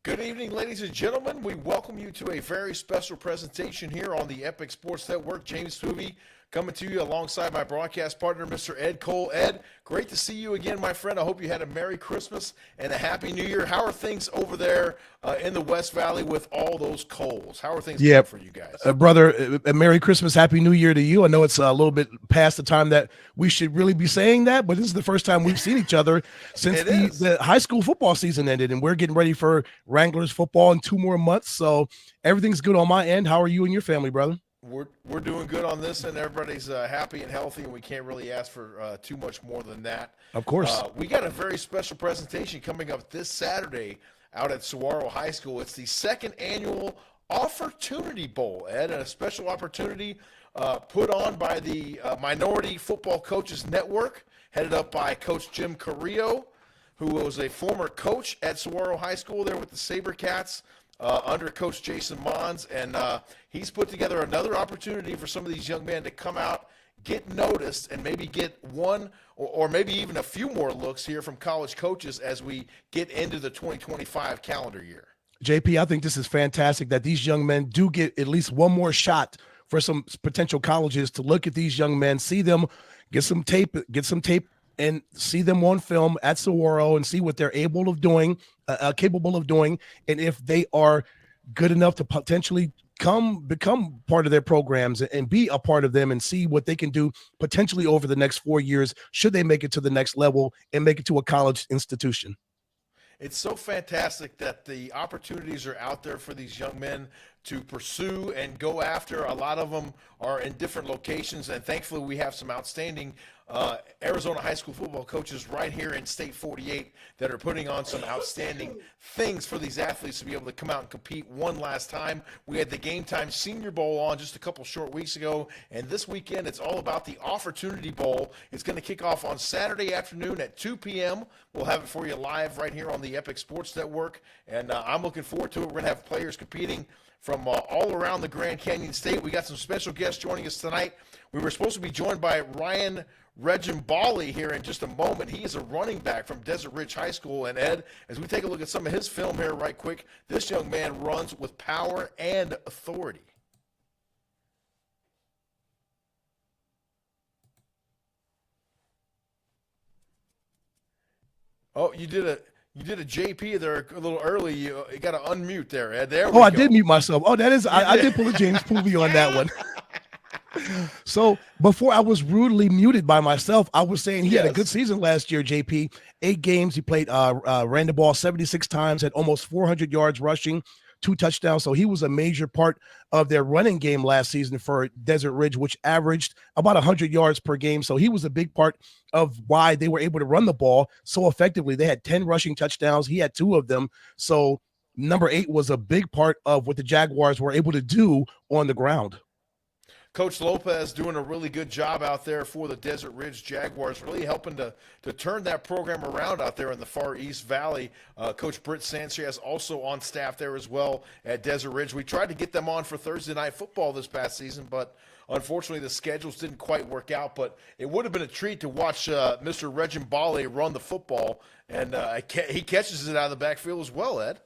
Good evening, ladies and gentlemen. We welcome you to a very special presentation here on the Epic Sports Network. James Foovey coming to you alongside my broadcast partner, Mr. Ed Cole. Ed, great to see you again, my friend. I hope you had a Merry Christmas and a Happy New Year. How are things over there in the West Valley with all those Coles? How are things going for you guys? Brother, a Merry Christmas, Happy New Year to you. I know it's a little bit past the time that we should really be saying that, but this is the first time we've seen each other since the high school football season ended, and we're getting ready for Wranglers football in 2 more months. So everything's good on my end. How are you and your family, brother? We're doing good on this, and everybody's happy and healthy, and we can't really ask for too much more than that. Of course. We got a very special presentation coming up this Saturday out at Saguaro High School. It's the second annual Offertunity Bowl, Ed, and a special opportunity put on by the Minority Football Coaches Network, headed up by Coach Jim Carrillo, who was a former coach at Saguaro High School there with the SaberCats. Under Coach Jason Mons, and he's put together another opportunity for some of these young men to come out, get noticed, and maybe get one or maybe even a few more looks here from college coaches as we get into the 2025 calendar year. JP, I think this is fantastic that these young men do get at least one more shot for some potential colleges to look at these young men, see them, get some tape, and see them on film at Saguaro and see what they're capable of doing, and if they are good enough to potentially become part of their programs and be a part of them, and see what they can do potentially over the next 4 years should they make it to the next level and make it to a college institution. It's so fantastic that the opportunities are out there for these young men to pursue and go after. A lot of them are in different locations, and thankfully we have some outstanding Arizona high school football coaches right here in State 48 that are putting on some outstanding things for these athletes to be able to come out and compete one last time. We had the Game Time Senior Bowl on just a couple short weeks ago, and this weekend it's all about the Offertunity Bowl. It's going to kick off on Saturday afternoon at 2 p.m. We'll have it for you live right here on the Epic Sports Network, and I'm looking forward to it. We're going to have players competing from all around the Grand Canyon State. We got some special guests joining us tonight. We were supposed to be joined by Ryan Regimbali here in just a moment. He is a running back from Desert Ridge High School. And Ed, as we take a look at some of his film here right quick, this young man runs with power and authority. Oh, you did a JP there a little early. You got to unmute there, Ed. There we go. I did mute myself. Oh, that is, I did pull a James Poovey on that one. So before I was rudely muted by myself, I was saying he had a good season last year, JP. 8 games. He played, ran the ball 76 times, had almost 400 yards rushing, 2 touchdowns. So he was a major part of their running game last season for Desert Ridge, which averaged about 100 yards per game. So he was a big part of why they were able to run the ball so effectively. They had 10 rushing touchdowns. He had 2 of them. So number 8 was a big part of what the Jaguars were able to do on the ground. Coach Lopez doing a really good job out there for the Desert Ridge Jaguars, really helping to turn that program around out there in the Far East Valley. Coach Britt Sanchez also on staff there as well at Desert Ridge. We tried to get them on for Thursday Night Football this past season, but unfortunately the schedules didn't quite work out. But it would have been a treat to watch Mr. Regimbali run the football, and he catches it out of the backfield as well, Ed.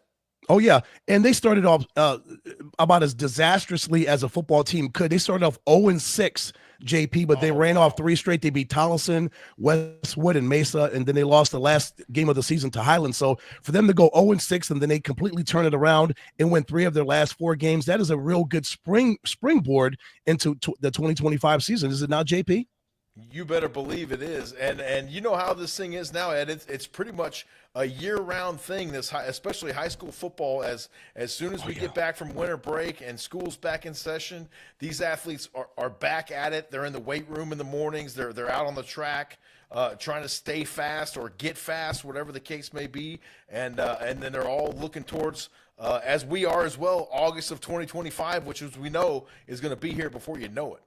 Oh, yeah. And they started off about as disastrously as a football team could. They started off 0-6, JP, but they ran off 3 straight. They beat Tolleson, Westwood, and Mesa, and then they lost the last game of the season to Highland. So for them to go 0-6 and then they completely turn it around and win 3 of their last 4 games, that is a real good springboard into the 2025 season. Is it not, JP? You better believe it is, and you know how this thing is now, Ed. It's pretty much a year-round thing. Especially high school football. As soon as we get back from winter break and school's back in session, these athletes are back at it. They're in the weight room in the mornings. They're out on the track, trying to stay fast or get fast, whatever the case may be, and then they're all looking towards, as we are as well, August of 2025, which as we know is going to be here before you know it.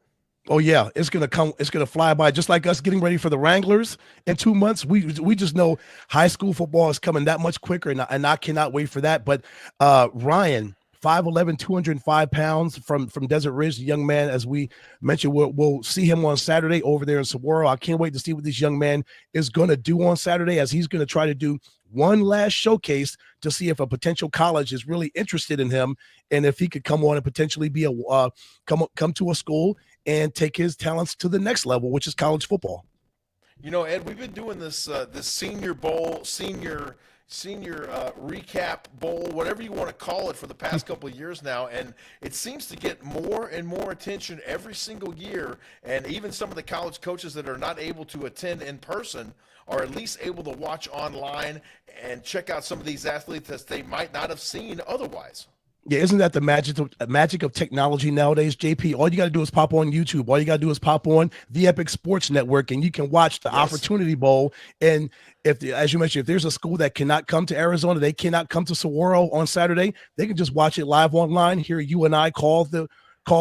Oh yeah, it's gonna fly by, just like us getting ready for the Wranglers in 2 months. We just know high school football is coming that much quicker, and I cannot wait for that. But Ryan, 5'11", 205 pounds from Desert Ridge, the young man, as we mentioned, we'll see him on Saturday over there in Saguaro. I can't wait to see what this young man is going to do on Saturday, as he's going to try to do one last showcase to see if a potential college is really interested in him, and if he could come on and potentially be come to a school and take his talents to the next level, which is college football. Ed, we've been doing this Senior Bowl, senior recap bowl, whatever you want to call it, for the past couple of years now, and it seems to get more and more attention every single year. And even some of the college coaches that are not able to attend in person are at least able to watch online and check out some of these athletes that they might not have seen otherwise. Yeah, isn't that the magic of technology nowadays, JP? All you got to do is pop on YouTube. All you got to do is pop on the Epic Sports Network, and you can watch the Offertunity Bowl. And as you mentioned, if there's a school that cannot come to Arizona, they cannot come to Saguaro on Saturday, they can just watch it live online. Hear you and I call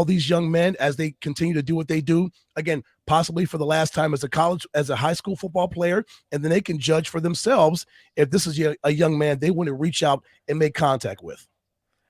these young men as they continue to do what they do. Again, possibly for the last time as a high school football player, and then they can judge for themselves if this is a young man they want to reach out and make contact with.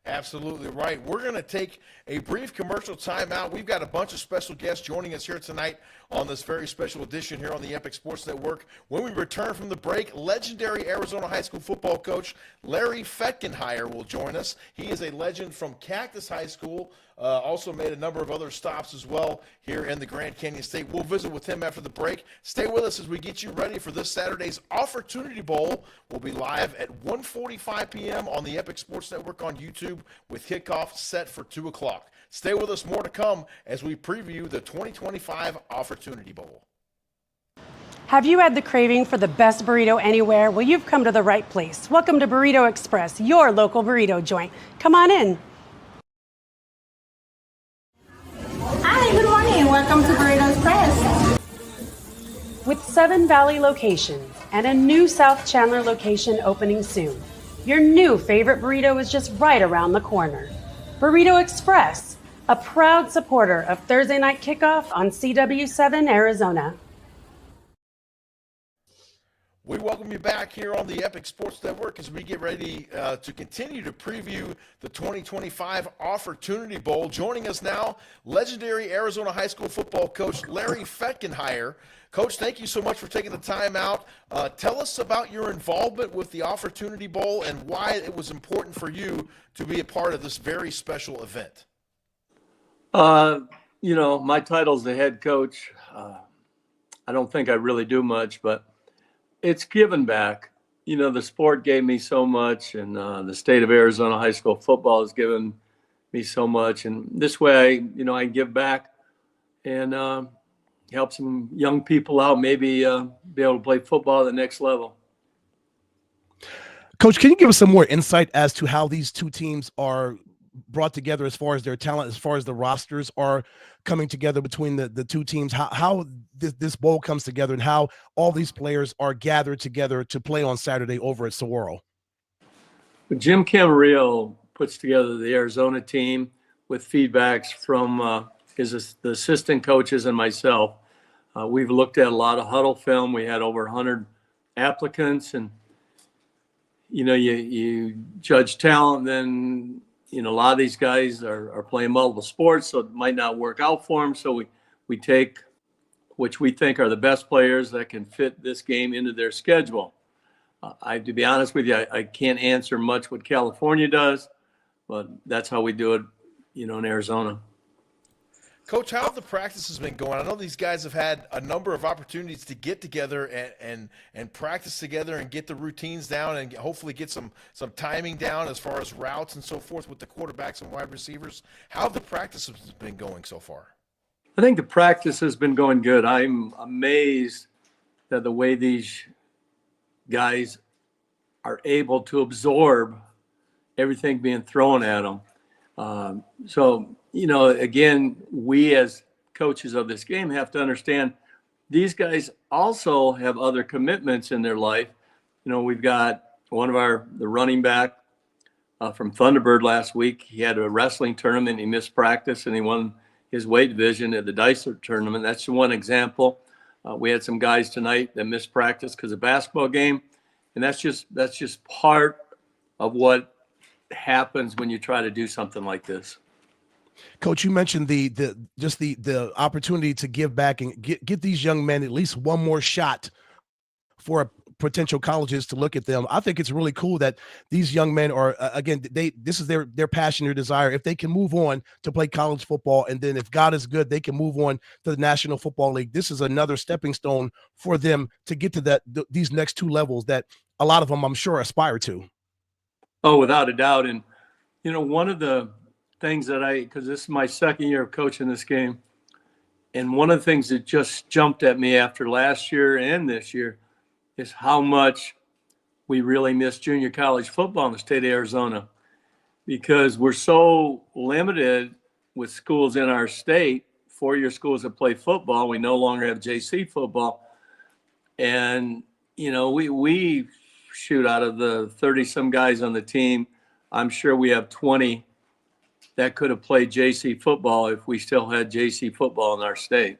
Absolutely right. We're going to take a brief commercial timeout. We've got a bunch of special guests joining us here tonight on this very special edition here on the Epic Sports Network. When we return from the break, legendary Arizona high school football coach Larry Fetkenheier will join us. He is a legend from Cactus High School, also made a number of other stops as well here in the Grand Canyon State. We'll visit with him after the break. Stay with us as we get you ready for this Saturday's Offertunity Bowl. We'll be live at 1:45 p.m. on the Epic Sports Network on YouTube with kickoff set for 2 o'clock. Stay with us, more to come as we preview the 2025 Offertunity Bowl. Have you had the craving for the best burrito anywhere? Well, you've come to the right place. Welcome to Burrito Express, your local burrito joint. Come on in. Hi, good morning. Welcome to Burrito Express. With 7 Valley locations and a new South Chandler location opening soon, your new favorite burrito is just right around the corner. Burrito Express, a proud supporter of Thursday Night Kickoff on CW7 Arizona. We welcome you back here on the Epic Sports Network as we get ready to continue to preview the 2025 Offertunity Bowl. Joining us now, legendary Arizona high school football coach Larry Fetkenheier. Coach, thank you so much for taking the time out. Tell us about your involvement with the Offertunity Bowl and why it was important for you to be a part of this very special event. My title's the head coach. I don't think I really do much, but it's given back. The sport gave me so much, and the state of Arizona high school football has given me so much. And this way, I give back and help some young people out, maybe be able to play football at the next level. Coach, can you give us some more insight as to how these two teams are brought together as far as their talent, as far as the rosters are coming together between the two teams, how this bowl comes together and how all these players are gathered together to play on Saturday over at Saguaro? Jim Camarillo puts together the Arizona team with feedbacks from the assistant coaches and myself. We've looked at a lot of huddle film. We had over 100 applicants, and you judge talent, then a lot of these guys are playing multiple sports, so it might not work out for them. So we take which we think are the best players that can fit this game into their schedule. To be honest with you, I can't answer much what California does, but that's how we do it, in Arizona. Coach, how have the practices been going? I know these guys have had a number of opportunities to get together and practice together and get the routines down and hopefully get some timing down as far as routes and so forth with the quarterbacks and wide receivers. How have the practices been going so far? I think the practice has been going good. I'm amazed that the way these guys are able to absorb everything being thrown at them. Again, we as coaches of this game have to understand these guys also have other commitments in their life. We've got one of the running back from Thunderbird last week. He had a wrestling tournament. He missed practice and he won his weight division at the Dicer tournament. That's one example. We had some guys tonight that missed practice because of basketball game. And that's just part of what happens when you try to do something like this. Coach, you mentioned the opportunity to give back and get these young men at least one more shot for a potential colleges to look at them. I think it's really cool that these young men are again, this is their passion, their desire. If they can move on to play college football, and then if God is good, they can move on to the National Football League. This is another stepping stone for them to get to these next two levels that a lot of them, I'm sure, aspire to. Oh, without a doubt. And one of the things that because this is my second year of coaching this game, and one of the things that just jumped at me after last year and this year is how much we really miss junior college football in the state of Arizona, because we're so limited with schools in our state, four-year schools that play football. We no longer have JC football. And, we shoot, out of the 30-some guys on the team, I'm sure we have 20 that could have played JC football if we still had JC football in our state.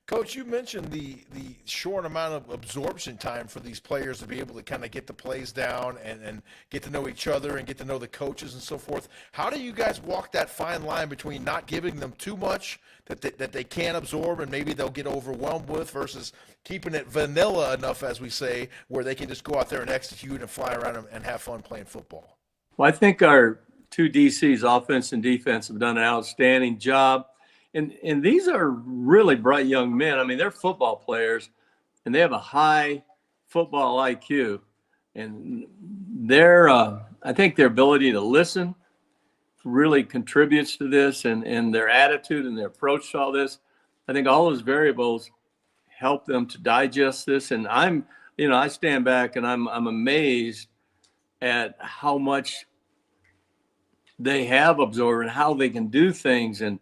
Coach, you mentioned the short amount of absorption time for these players to be able to kind of get the plays down and get to know each other and get to know the coaches and so forth. How do you guys walk that fine line between not giving them too much that they can't absorb and maybe they'll get overwhelmed with, versus keeping it vanilla enough, as we say, where they can just go out there and execute and fly around and have fun playing football? Well, I think our two DCs, offense and defense, have done an outstanding job. And these are really bright young men. I mean, they're football players, and they have a high football IQ. And I think their ability to listen really contributes to this, and their attitude and their approach to all this. I think all those variables help them to digest this. And I stand back and I'm amazed at how much they have absorbed and how they can do things, and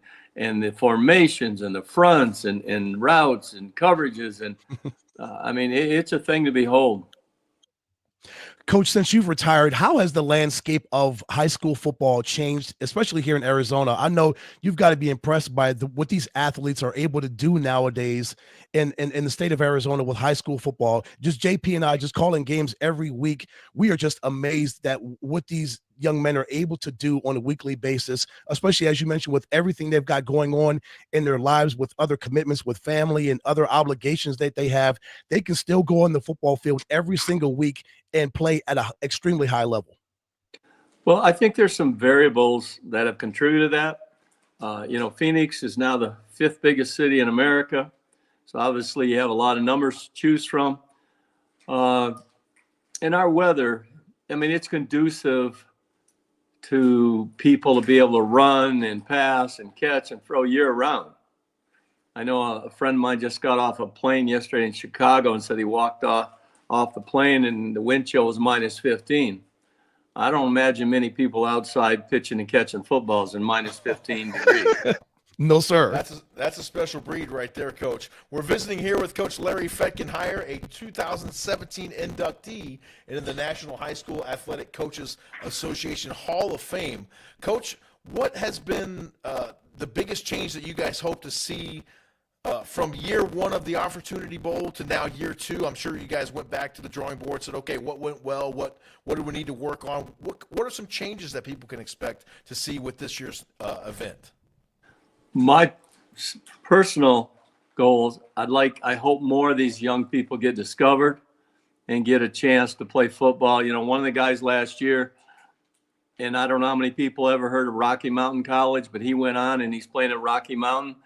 the formations and the fronts and routes and coverages. And it's a thing to behold. Coach, since you've retired, how has the landscape of high school football changed, especially here in Arizona? I know you've got to be impressed by what these athletes are able to do nowadays in the state of Arizona with high school football. Just JP and I just calling games every week. We are just amazed at what these young men are able to do on a weekly basis, especially, as you mentioned, with everything they've got going on in their lives, with other commitments, with family and other obligations that they have. They can still go on the football field every single week and play at an extremely high level. Well, I think there's some variables that have contributed to that. Phoenix is now the 5th biggest city in America. So obviously you have a lot of numbers to choose from. And our weather, it's conducive to people to be able to run and pass and catch and throw year round. I know a friend of mine just got off a plane yesterday in Chicago and said he walked off the plane and the wind chill was minus 15. I don't imagine many people outside pitching and catching footballs in minus 15 degrees. No, sir. That's a special breed right there, Coach. We're visiting here with Coach Larry Fetkenheier, a 2017 inductee into the National High School Athletic Coaches Association Hall of Fame. Coach, what has been the biggest change that you guys hope to see from year one of the Offertunity Bowl to now year two? I'm sure you guys went back to the drawing board, said, okay, what went well? What do we need to work on? What are some changes that people can expect to see with this year's event? My personal goals, I hope more of these young people get discovered and get a chance to play football. One of the guys last year, and I don't know how many people ever heard of Rocky Mountain College, but he went on and he's playing at Rocky Mountain.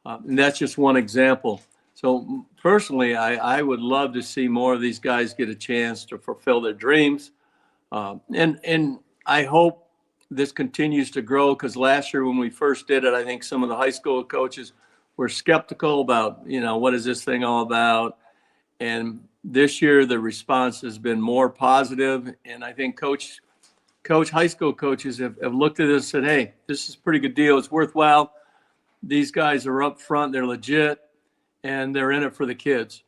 And that's just one example. So personally, I would love to see more of these guys get a chance to fulfill their dreams. And I hope this continues to grow, because last year when we first did it, I think some of the high school coaches were skeptical about, what is this thing all about? And this year the response has been more positive. And I think high school coaches have looked at this and said, hey, this is a pretty good deal. It's worthwhile. These guys are up front, they're legit, and they're in it for the kids.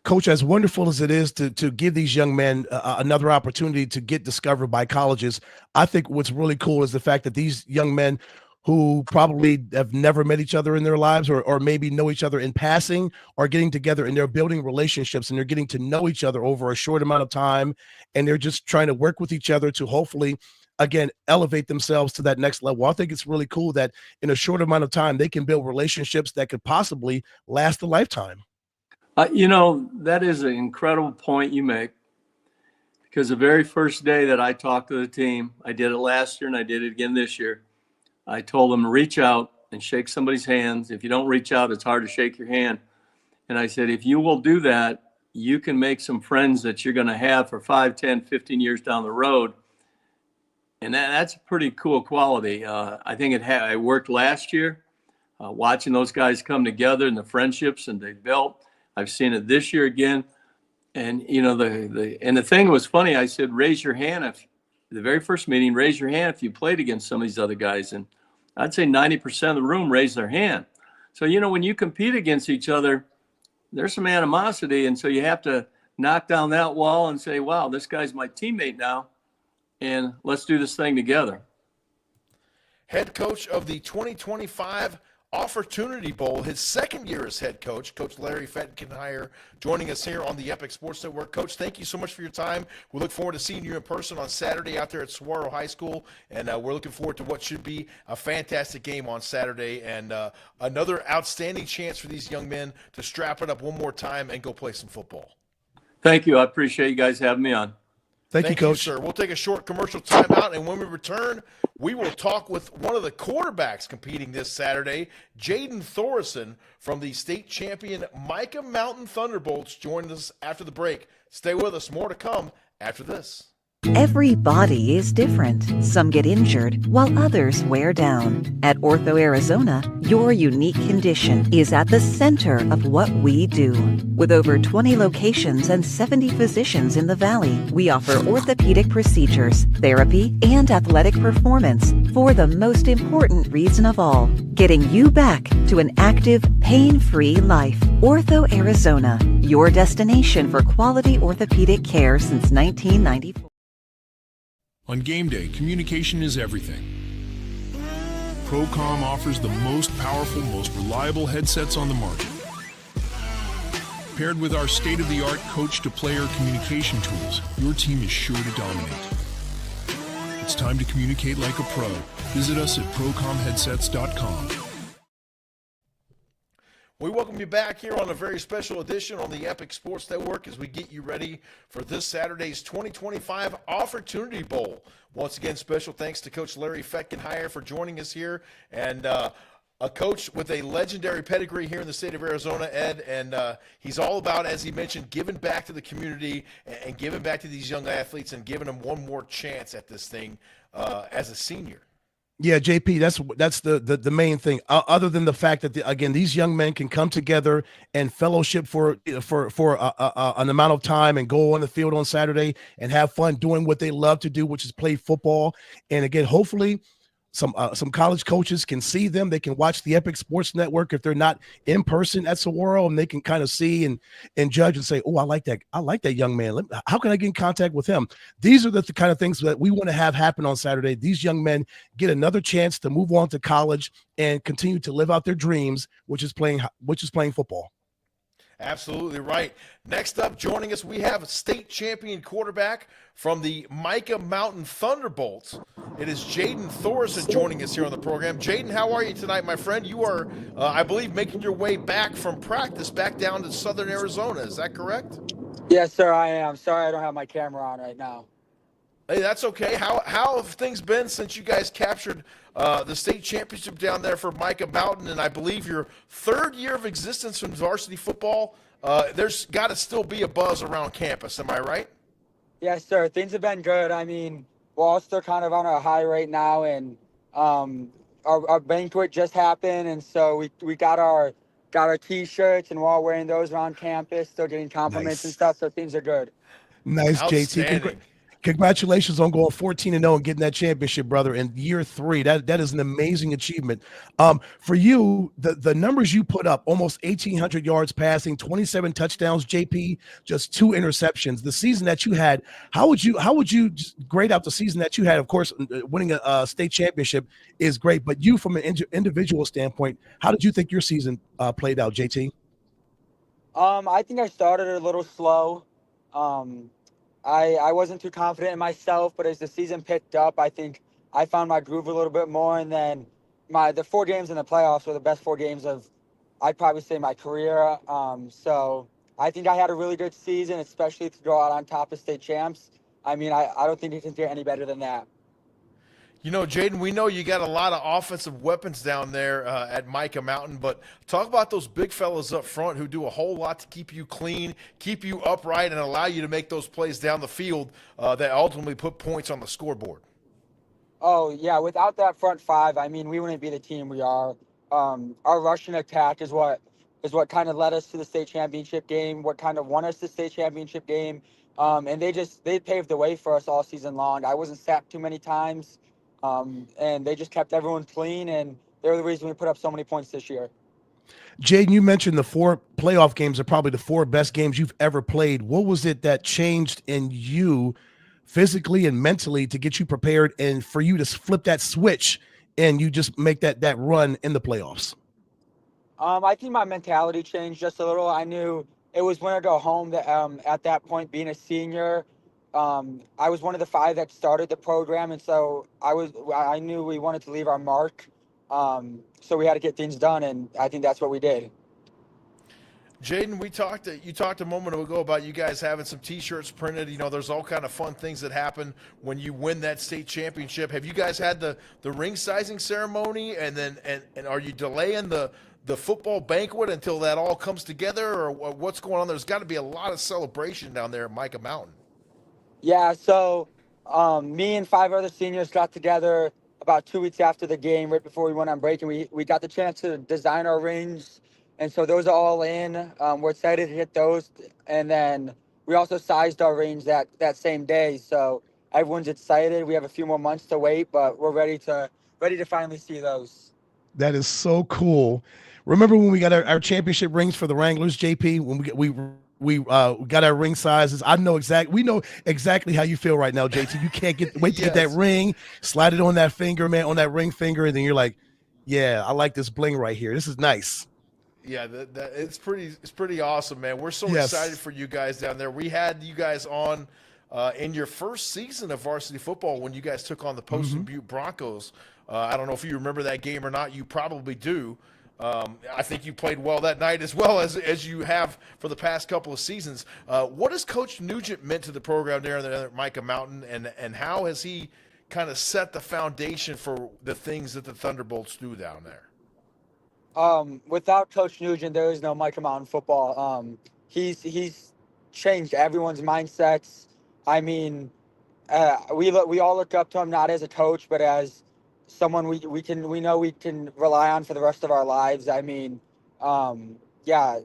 Coach, as wonderful as it is to give these young men another opportunity to get discovered by colleges, I think what's really cool is the fact that these young men who probably have never met each other in their lives, or maybe know each other in passing, are getting together and they're building relationships and they're getting to know each other over a short amount of time. And they're just trying to work with each other to hopefully, again, elevate themselves to that next level. I think it's really cool that in a short amount of time, they can build relationships that could possibly last a lifetime. That is an incredible point you make, because the very first day that I talked to the team, I did it last year and I did it again this year. I told them to reach out and shake somebody's hands. If you don't reach out, it's hard to shake your hand. And I said, if you will do that, you can make some friends that you're going to have for 5, 10, 15 years down the road. And that's a pretty cool quality. I think it worked last year, watching those guys come together and the friendships and they built. I've seen it this year again. And, the thing was funny. I said, raise your hand the very first meeting, raise your hand if you played against some of these other guys. And I'd say 90% of the room raised their hand. So, when you compete against each other, there's some animosity. And so you have to knock down that wall and say, wow, this guy's my teammate now. And let's do this thing together. Head coach of the 2025 Offertunity Bowl, his second year as head coach, Coach Larry Fetkenhire, joining us here on the Epic Sports Network. Coach, thank you so much for your time. We look forward to seeing you in person on Saturday out there at Saguaro High School, and we're looking forward to what should be a fantastic game on Saturday, and another outstanding chance for these young men to strap it up one more time and go play some football. Thank you. I appreciate you guys having me on. Thank you, Coach. Sir. We'll take a short commercial timeout, and when we return, we will talk with one of the quarterbacks competing this Saturday, Jaden Thorson from the state champion Micah Mountain Thunderbolts, joined us after the break. Stay with us. More to come after this. Every body is different. Some get injured while others wear down. At Ortho Arizona, your unique condition is at the center of what we do. With over 20 locations and 70 physicians in the Valley, we offer orthopedic procedures, therapy, and athletic performance for the most important reason of all, getting you back to an active, pain-free life. Ortho Arizona, your destination for quality orthopedic care since 1994. On game day, communication is everything. Procom offers the most powerful, most reliable headsets on the market. Paired with our state-of-the-art coach-to-player communication tools, your team is sure to dominate. It's time to communicate like a pro. Visit us at procomheadsets.com. We welcome you back here on a very special edition on the Epic Sports Network as we get you ready for this Saturday's 2025 Offertunity Bowl. Once again, special thanks to Coach Larry Fetkenhire for joining us here, and a coach with a legendary pedigree here in the state of Arizona, Ed, and he's all about, as he mentioned, giving back to the community and giving back to these young athletes and giving them one more chance at this thing as a senior. Yeah, JP, that's the main thing. Other than the fact that again, these young men can come together and fellowship for an amount of time and go on the field on Saturday and have fun doing what they love to do, which is play football. And again, hopefully, some college coaches can see them. They can watch the Epic Sports Network if they're not in person at Saguaro, and they can kind of see and judge and say, "Oh, I like that young man. How can I get in contact with him?" These are the kind of things that we want to have happen on Saturday. These young men get another chance to move on to college and continue to live out their dreams, which is playing football. Absolutely right. Next up, joining us, we have a state champion quarterback from the Micah Mountain Thunderbolts. It is Jaden Thorson joining us here on the program. Jaden, how are you tonight, my friend? You are, I believe, making your way back from practice back down to southern Arizona. Is that correct? Yes, sir, I am. Sorry I don't have my camera on right now. Hey, that's okay. How have things been since you guys captured the state championship down there for Micah Mountain, and I believe your third year of existence in varsity football? There's got to still be a buzz around campus. Am I right? Yes, sir. Things have been good. I mean, we're all still kind of on a high right now, and our banquet just happened, and so we got our T-shirts, and we're all wearing those around campus, still getting compliments and stuff. So things are good. Nice, JT. Congratulations on going 14-0 and getting that championship, brother, in year 3. That is an amazing achievement. For you, the numbers you put up, almost 1,800 yards passing, 27 touchdowns, JP, just 2 interceptions. The season that you had, how would you grade out the season that you had? Of course, winning a state championship is great, but you, from an individual standpoint, how did you think your season played out, JT? I think I started a little slow. I wasn't too confident in myself, but as the season picked up, I think I found my groove a little bit more. And then the 4 games in the playoffs were the best 4 games of, I'd probably say, my career. So I think I had a really good season, especially to go out on top of state champs. I mean, I don't think it can get any better than that. You know, Jaden, we know you got a lot of offensive weapons down there at Micah Mountain, but talk about those big fellas up front who do a whole lot to keep you clean, keep you upright, and allow you to make those plays down the field that ultimately put points on the scoreboard. Oh, yeah, without that front five, I mean, we wouldn't be the team we are. Our rushing attack is what kind of led us to the state championship game, what kind of won us the state championship game. And they paved the way for us all season long. I wasn't sacked too many times. And they just kept everyone clean, and they're the reason we put up so many points this year. Jaden, you mentioned the 4 playoff games are probably the 4 best games you've ever played. What was it that changed in you physically and mentally to get you prepared and for you to flip that switch and you just make that run in the playoffs? I think my mentality changed just a little. I knew it was when I go home that at that point, being a senior, I was one of the 5 that started the program, and so I knew we wanted to leave our mark. So we had to get things done, and I think that's what we did. Jaden, you talked a moment ago about you guys having some T-shirts printed. You know, there's all kind of fun things that happen when you win that state championship. Have you guys had the ring sizing ceremony, and are you delaying the football banquet until that all comes together, or what's going on? There's got to be a lot of celebration down there at Micah Mountain. Yeah, so me and 5 other seniors got together about 2 weeks after the game, right before we went on break, and we got the chance to design our rings. And so those are all in. We're excited to hit those. And then we also sized our rings that same day. So everyone's excited. We have a few more months to wait, but we're ready to finally see those. That is so cool. Remember when we got our championship rings for the Wranglers, JP, when we got our ring sizes? We know exactly how you feel right now, JT. You can't wait to get that ring, slide it on that finger, man, on that ring finger, and then you're like, yeah, I like this bling right here. This is nice. Yeah, it's pretty awesome, man. We're so excited for you guys down there. We had you guys on in your first season of varsity football when you guys took on the Poston Butte Broncos. I don't know if you remember that game or not. You probably do. I think you played well that night as well as you have for the past couple of seasons. What has Coach Nugent meant to the program there at Micah Mountain, and how has he kind of set the foundation for the things that the Thunderbolts do down there? Without Coach Nugent, there is no Micah Mountain football. He's changed everyone's mindsets. I mean, we all look up to him not as a coach, but as someone we know we can rely on for the rest of our lives. I mean,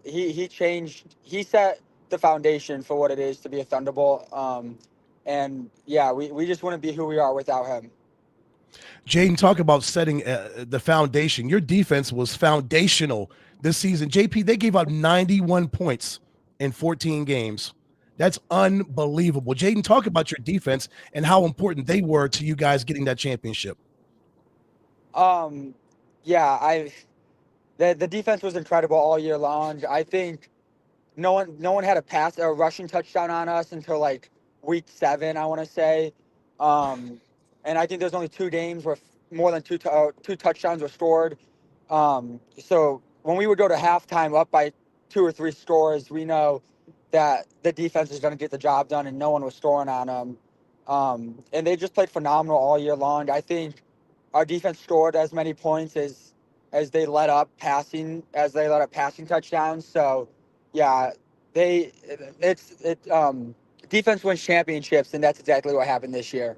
he set the foundation for what it is to be a Thunderbolt. And yeah, we just wouldn't be who we are without him. Jaden, talk about setting the foundation. Your defense was foundational this season. JP, they gave up 91 points in 14 games. That's unbelievable. Jaden, talk about your defense and how important they were to you guys getting that championship. The defense was incredible all year long. I think no one had a rushing touchdown on us until like week 7, I want to say. And I think there's only 2 games where more than two touchdowns were scored. So when we would go to halftime up by 2 or 3 scores, we know that the defense is going to get the job done, and no one was scoring on them. And they just played phenomenal all year long. I think our defense scored as many points as they let up passing touchdowns. So yeah, defense wins championships, and that's exactly what happened this year.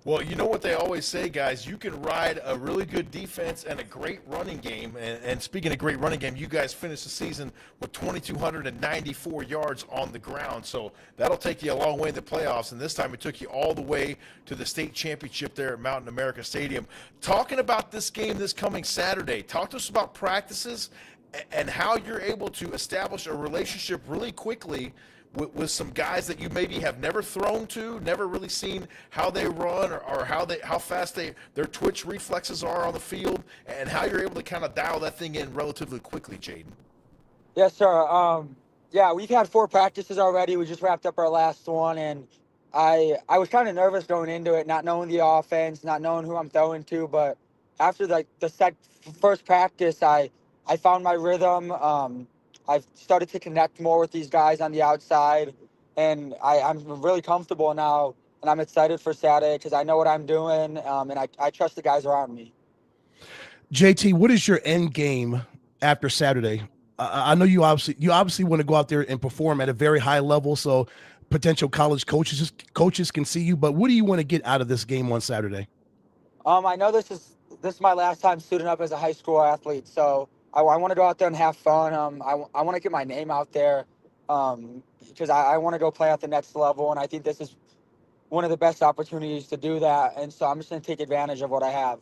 Well, you know what they always say, guys, you can ride a really good defense and a great running game. And speaking of great running game, you guys finished the season with 2,294 yards on the ground. So that'll take you a long way in the playoffs. And this time it took you all the way to the state championship there at Mountain America Stadium. Talking about this game this coming Saturday, talk to us about practices and how you're able to establish a relationship really quickly with some guys that you maybe have never thrown to, never really seen how they run or how fast their twitch reflexes are on the field, and how you're able to kind of dial that thing in relatively quickly, Jaden. Yes, sir. We've had 4 practices already. We just wrapped up our last one, and I was kind of nervous going into it, not knowing the offense, not knowing who I'm throwing to. But after the first practice, I found my rhythm. I've started to connect more with these guys on the outside, and I'm really comfortable now, and I'm excited for Saturday because I know what I'm doing, and I trust the guys around me. JT, what is your end game after Saturday? I know you obviously want to go out there and perform at a very high level, so potential college coaches can see you. But what do you want to get out of this game on Saturday? I know this is my last time suiting up as a high school athlete, so I want to go out there and have fun. I want to get my name out there, because I want to go play at the next level, and I think this is one of the best opportunities to do that. And so I'm just going to take advantage of what I have.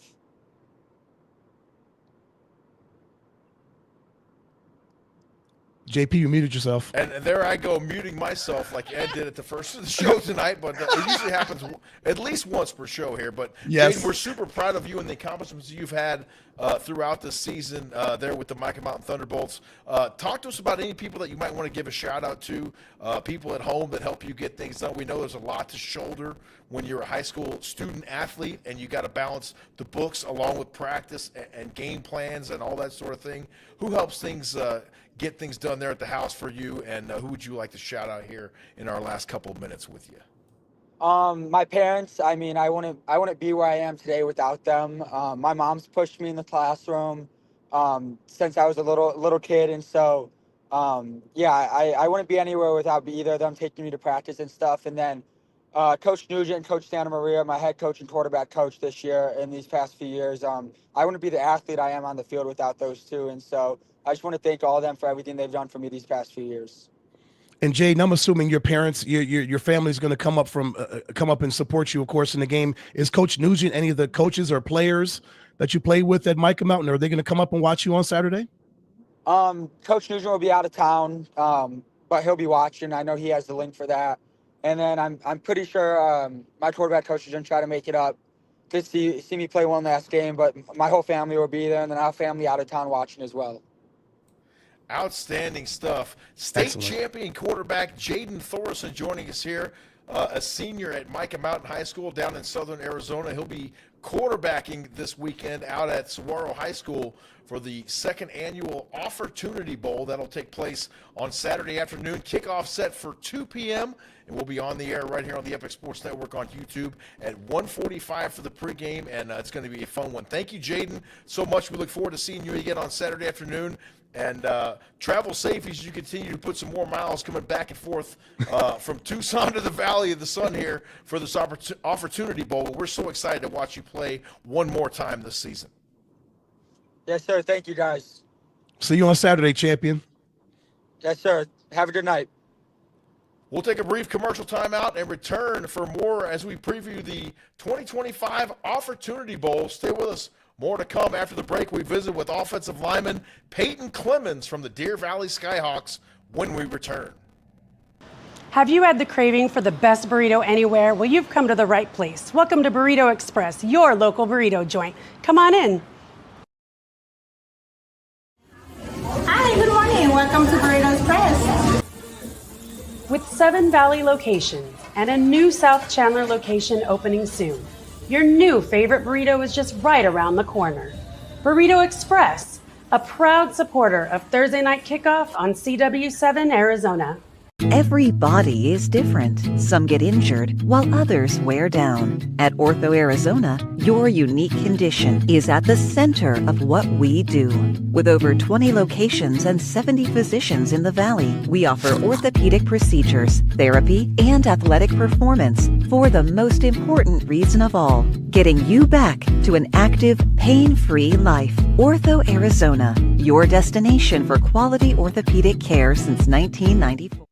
JP, you muted yourself. And there I go, muting myself like Ed did at the first of the show tonight, but it usually happens at least once per show here. But yes, Jaden, we're super proud of you and the accomplishments you've had throughout this season there with the Micah Mountain Thunderbolts. Talk to us about any people that you might want to give a shout out to, people at home that help you get things done. We know there's a lot to shoulder when you're a high school student athlete and you got to balance the books along with practice and game plans and all that sort of thing. Who helps things get things done there at the house for you, and who would you like to shout out here in our last couple of minutes with you? My parents. I mean, I wouldn't be where I am today without them. My mom's pushed me in the classroom since I was a little kid, and so I wouldn't be anywhere without either of them taking me to practice and stuff. And then Coach Nugent and Coach Santa Maria, my head coach and quarterback coach this year and these past few years. I wouldn't be the athlete I am on the field without those two, and so I just want to thank all of them for everything they've done for me these past few years. And Jaden, I'm assuming your parents, your family is going to come up and support you, of course, in the game. Is Coach Nugent any of the coaches or players that you play with at Micah Mountain? Are they going to come up and watch you on Saturday? Coach Nugent will be out of town, but he'll be watching. I know he has the link for that. And then I'm pretty sure my quarterback coach is going to try to make it up to see me play one last game. But my whole family will be there, and then our family out of town watching as well. Outstanding stuff. State Excellent. Champion quarterback Jaden Thorson joining us here, a senior at Micah Mountain High School down in southern Arizona. He'll be quarterbacking this weekend out at Saguaro High School for the second annual Offertunity Bowl. That'll take place on Saturday afternoon. Kickoff set for 2 p.m. and we'll be on the air right here on the Epic Sports Network on YouTube at 1:45 for the pregame, and it's going to be a fun one. Thank you, Jaden, so much. We look forward to seeing you again on Saturday afternoon. And travel safe as you continue to put some more miles coming back and forth from Tucson to the Valley of the Sun here for this Offertunity Bowl. We're so excited to watch you play one more time this season. Yes, sir. Thank you, guys. See you on Saturday, champion. Yes, sir. Have a good night. We'll take a brief commercial timeout and return for more as we preview the 2025 Offertunity Bowl. Stay with us. More to come after the break. We visit with offensive lineman Peyton Clemens from the Deer Valley Skyhawks when we return. Have you had the craving for the best burrito anywhere? Well, you've come to the right place. Welcome to Burrito Express, your local burrito joint. Come on in. Hi, good morning. Welcome to Burrito Express. With 7 Valley locations and a new South Chandler location opening soon, your new favorite burrito is just right around the corner. Burrito Express, a proud supporter of Thursday Night Kickoff on CW7 Arizona. Every body is different. Some get injured while others wear down. At Ortho Arizona, your unique condition is at the center of what we do. With over 20 locations and 70 physicians in the Valley, we offer orthopedic procedures, therapy, and athletic performance for the most important reason of all, getting you back to an active, pain-free life. Ortho Arizona, your destination for quality orthopedic care since 1994.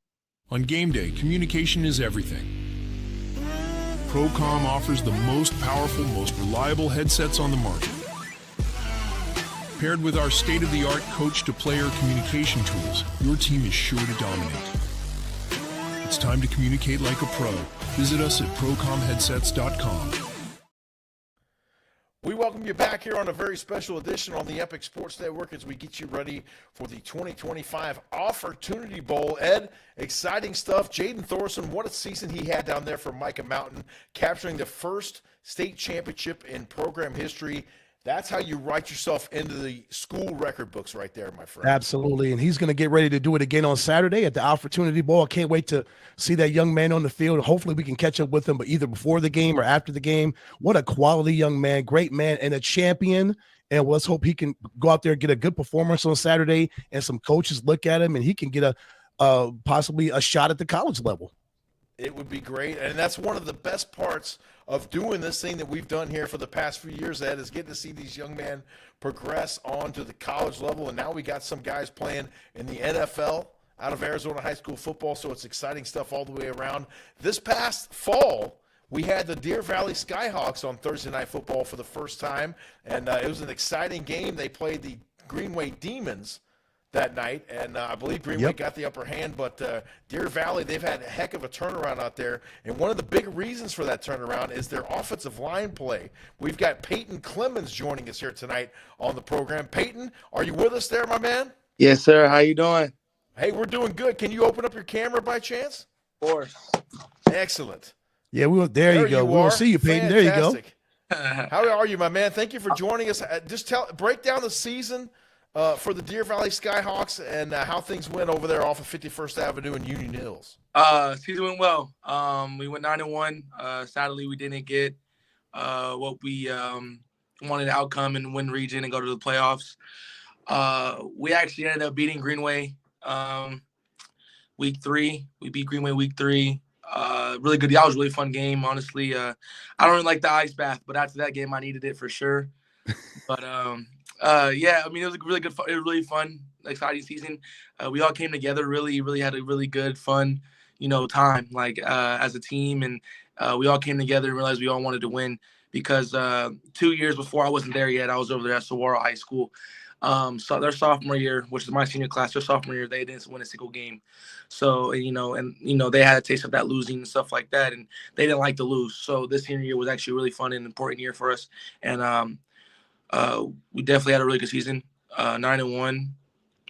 On game day, communication is everything. Procom offers the most powerful, most reliable headsets on the market. Paired with our state-of-the-art coach-to-player communication tools, your team is sure to dominate. It's time to communicate like a pro. Visit us at procomheadsets.com. We welcome you back here on a very special edition on the Epic Sports Network as we get you ready for the 2025 Offertunity Bowl. Ed, exciting stuff. Jaden Thorson, what a season he had down there for Micah Mountain, capturing the first state championship in program history. That's how you write yourself into the school record books right there, my friend. Absolutely. And he's going to get ready to do it again on Saturday at the Offertunity Bowl. I can't wait to see that young man on the field. Hopefully we can catch up with him, but either before the game or after the game. What a quality young man, great man, and a champion. And let's hope he can go out there and get a good performance on Saturday and some coaches look at him and he can get possibly a shot at the college level. It would be great. And that's one of the best parts of doing this thing that we've done here for the past few years, Ed, is getting to see these young men progress on to the college level. And now we got some guys playing in the NFL out of Arizona high school football, so it's exciting stuff all the way around. This past fall, we had the Deer Valley Skyhawks on Thursday Night Football for the first time, and it was an exciting game. They played the Greenway Demons that night, and I believe Greenway got the upper hand, but Deer Valley, they've had a heck of a turnaround out there, and one of the big reasons for that turnaround is their offensive line play. We've got Peyton Clemens joining us here tonight on the program. Peyton, are you with us there, my man? Yes, sir. How you doing? Hey, we're doing good. Can you open up your camera by chance? Of course. Excellent. Yeah, there you go. We will see you, Peyton. Fantastic. There you go. How are you, my man? Thank you for joining us. Just break down the season for the Deer Valley Skyhawks and how things went over there off of 51st Avenue in Union Hills. Season went well. We went 9-1. Sadly, we didn't get what we wanted the outcome and win region and go to the playoffs. We actually ended up beating Greenway week 3. We beat Greenway week 3. Really good. That was a really fun game, honestly. I don't really like the ice bath, but after that game, I needed it for sure. But yeah, I mean, it was a really good, it was really fun, exciting season. We all came together, really had a really good, fun, time, like as a team, and we all came together and realized we all wanted to win because 2 years before I wasn't there yet. I was over there at Saguaro High School. So their sophomore year, which is my senior class, their sophomore year, they didn't win a single game. So, they had a taste of that losing and stuff like that, and they didn't like to lose. So this senior year was actually a really fun and important year for us. And we definitely had a really good season, 9-1.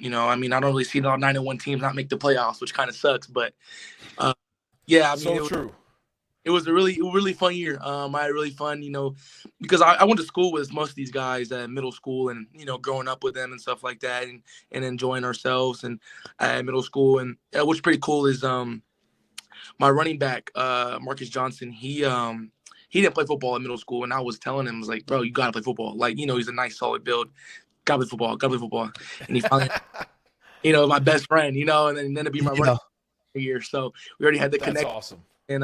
I mean, I don't really see the 9-1 teams not make the playoffs, which kind of sucks. But yeah, I mean, true. It was a really fun year. I had really fun, because I went to school with most of these guys at middle school and, growing up with them and stuff like that and enjoying ourselves and at middle school. And what's pretty cool is my running back, Marcus Johnson, he didn't play football in middle school. And I was telling him, I was like, bro, you got to play football. Like, he's a nice, solid build. Got to play football. And he finally, my best friend, and then to be my running year. So we already had the connection. That's awesome. And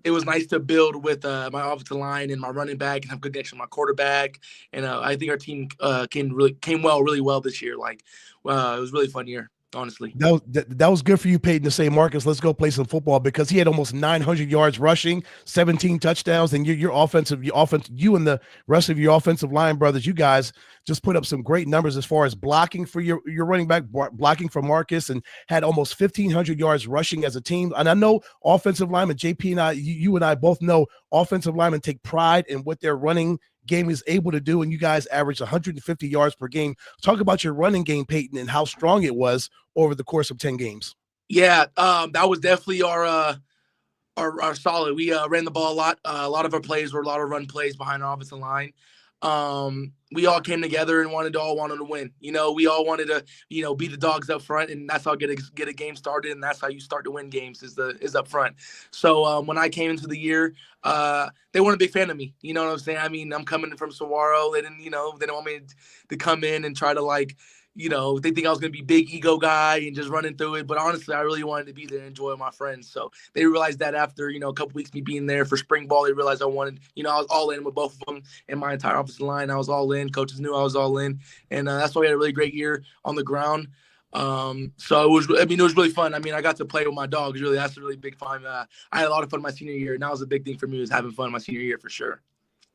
it was nice to build with my offensive line and my running back and have good connection with my quarterback. And I think our team came really well this year. Like, it was a really fun year, honestly. That was good for you, Peyton, to say, Marcus, let's go play some football, because he had almost 900 yards rushing, 17 touchdowns, and you and the rest of your offensive line brothers, you guys just put up some great numbers as far as blocking for your running back, blocking for Marcus, and had almost 1,500 yards rushing as a team. And I know offensive linemen, JP and I, you and I both know offensive linemen take pride in what their running game is able to do, and you guys averaged 150 yards per game. Talk about your running game, Peyton, and how strong it was over the course of 10 games. Yeah, that was definitely our solid. We ran the ball a lot. A lot of our plays were a lot of run plays behind our offensive line. We all came together and wanted to win. We all wanted to, be the dogs up front, and that's how get a game started, and that's how you start to win games is up front. So when I came into the year, they weren't a big fan of me. You know what I'm saying? I mean, I'm coming from Saguaro. They didn't want me to come in and try to they think I was going to be big ego guy and just running through it. But honestly, I really wanted to be there and enjoy my friends. So they realized that after, a couple weeks me being there for spring ball, they realized I wanted, I was all in with both of them and my entire offensive line. I was all in. Coaches knew I was all in. And that's why we had a really great year on the ground. So it was really fun. I mean, I got to play with my dogs. Really, that's a really big fun. I had a lot of fun my senior year. And that was a big thing for me, was having fun my senior year for sure.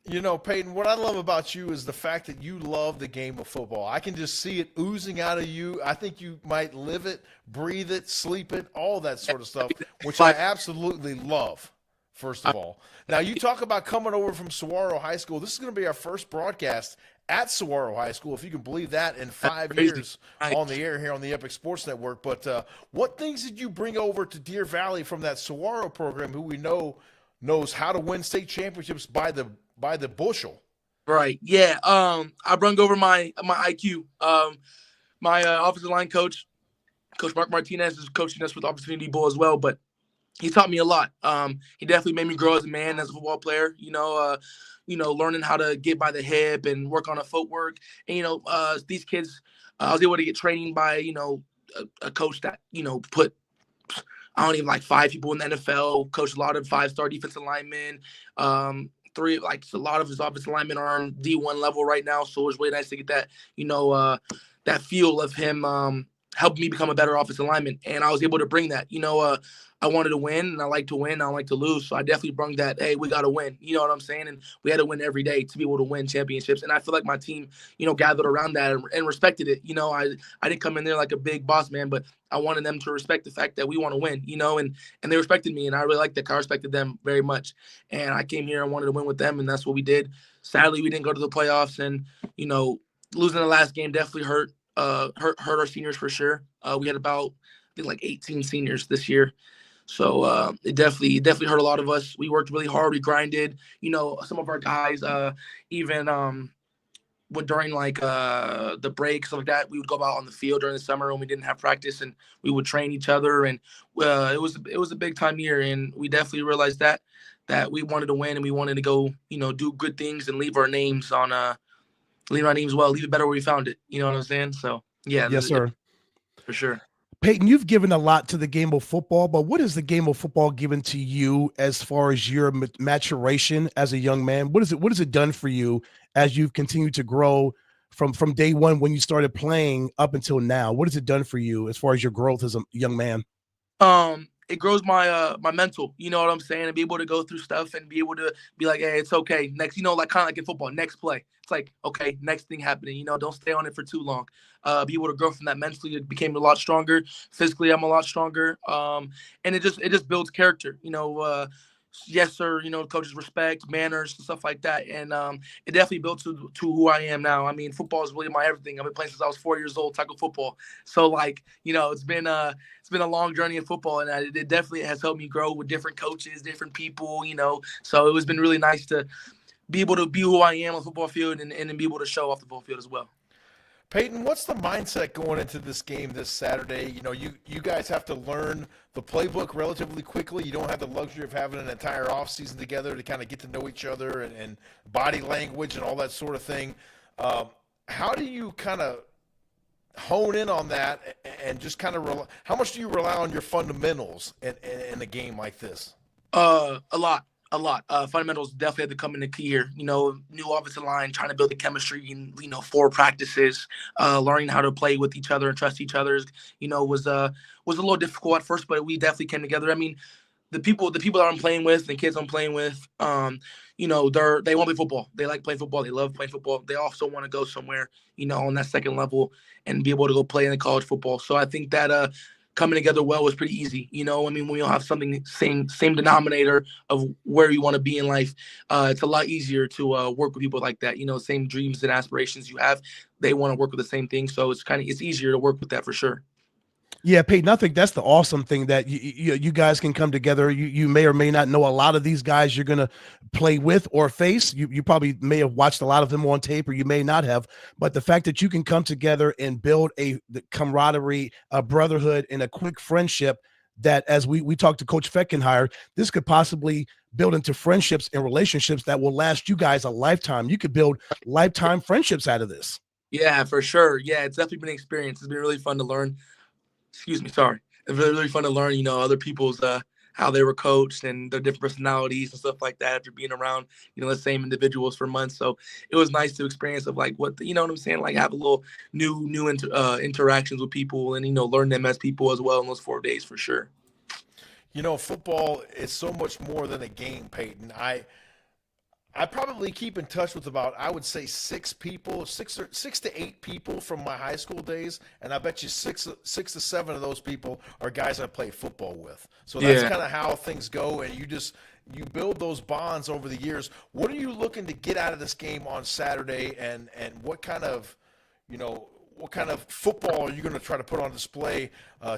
Peyton, what I love about you is the fact that you love the game of football. I can just see it oozing out of you. I think you might live it, breathe it, sleep it, all that sort of stuff, which I absolutely love, first of all. Now, you talk about coming over from Saguaro High School. This is going to be our first broadcast at Saguaro High School, if you can believe that, in 5 years on the air here on the Epic Sports Network. But what things did you bring over to Deer Valley from that Saguaro program, who we know knows how to win state championships by the bushel? Right. Yeah. I brung over my IQ. My offensive line coach, Coach Mark Martinez, is coaching us with Offertunity Bowl as well, but he taught me a lot. He definitely made me grow as a man, as a football player. Learning how to get by the hip and work on a footwork. And these kids, I was able to get training by a coach that put I don't even like 5 people in the NFL. Coached a lot of 5-star defensive linemen. A lot of his offensive linemen are on D1 level right now, so it was really nice to get that that feel of him helped me become a better offensive lineman, and I was able to bring that. I wanted to win, and I like to win. I don't like to lose, so I definitely brought that. Hey, we got to win. You know what I'm saying? And we had to win every day to be able to win championships. And I feel like my team, gathered around that and respected it. I didn't come in there like a big boss man, but I wanted them to respect the fact that we want to win. And they respected me, and I really liked that. I respected them very much, and I came here and wanted to win with them, and that's what we did. Sadly, we didn't go to the playoffs, and losing the last game definitely hurt our seniors for sure. We had about, I think, like 18 seniors this year. So it definitely hurt a lot of us. We worked really hard. We grinded. Some of our guys, even during the break, stuff like that, we would go out on the field during the summer when we didn't have practice, and we would train each other. And it was a big time year, and we definitely realized that we wanted to win, and we wanted to go do good things and leave our names well, leave it better where we found it. You know what I'm saying? So yeah, Yes, sir. For sure. Peyton, you've given a lot to the game of football, but what has the game of football given to you as far as your maturation as a young man? What has it done for you as you've continued to grow from day one when you started playing up until now? What has it done for you as far as your growth as a young man? It grows my my mental, you know what I'm saying, and be able to go through stuff and be able to be like, hey, it's okay. Next, kind of like in football, next play. It's like, okay, next thing happening. Don't stay on it for too long. Be able to grow from that mentally. It became a lot stronger. Physically, I'm a lot stronger. And it just builds character. Yes, sir. Coaches respect, manners, and stuff like that. And it definitely built to who I am now. I mean, football is really my everything. I've been playing since I was 4 years old, tackle football. So it's been a long journey in football, and it definitely has helped me grow with different coaches, different people. So it has been really nice to be able to be who I am on the football field and be able to show off the football field as well. Peyton, what's the mindset going into this game this Saturday? You guys have to learn the playbook relatively quickly. You don't have the luxury of having an entire offseason together to kind of get to know each other and body language and all that sort of thing. How do you kind of hone in on that and just kind of how much do you rely on your fundamentals in a game like this? A lot. Fundamentals definitely had to come in the key here. New offensive line, trying to build the chemistry in, 4 practices, learning how to play with each other and trust each other, was a little difficult at first, but we definitely came together. I mean, the people that I'm playing with, the kids I'm playing with, they want to play football. They like playing football. They love playing football. They also want to go somewhere, on that second level and be able to go play in the college football. So I think that, coming together well was pretty easy. When we all have something same denominator of where you want to be in life, it's a lot easier to work with people like that. Same dreams and aspirations you have, they want to work with the same thing. So it's easier to work with that for sure. Yeah, Peyton, I think that's the awesome thing that you guys can come together. You may or may not know a lot of these guys you're going to play with or face. You probably may have watched a lot of them on tape, or you may not have. But the fact that you can come together and build the camaraderie, a brotherhood, and a quick friendship that, as we talked to Coach Feckenhire, this could possibly build into friendships and relationships that will last you guys a lifetime. You could build lifetime friendships out of this. Yeah, for sure. Yeah, it's definitely been an experience. It's been really fun to learn. Excuse me, sorry. It's really fun to learn, other people's how they were coached and their different personalities and stuff like that after being around, the same individuals for months. So it was nice to experience of like what, what I'm saying? Like have a little new interactions with people and, learn them as people as well in those 4 days for sure. Football is so much more than a game, Peyton. I probably keep in touch with about, I would say 6 to 8 people from my high school days, and I bet you 6 to 7 of those people are guys I play football with. So that's kind of how things go, and you build those bonds over the years. What are you looking to get out of this game on Saturday, and what kind of football are you going to try to put on display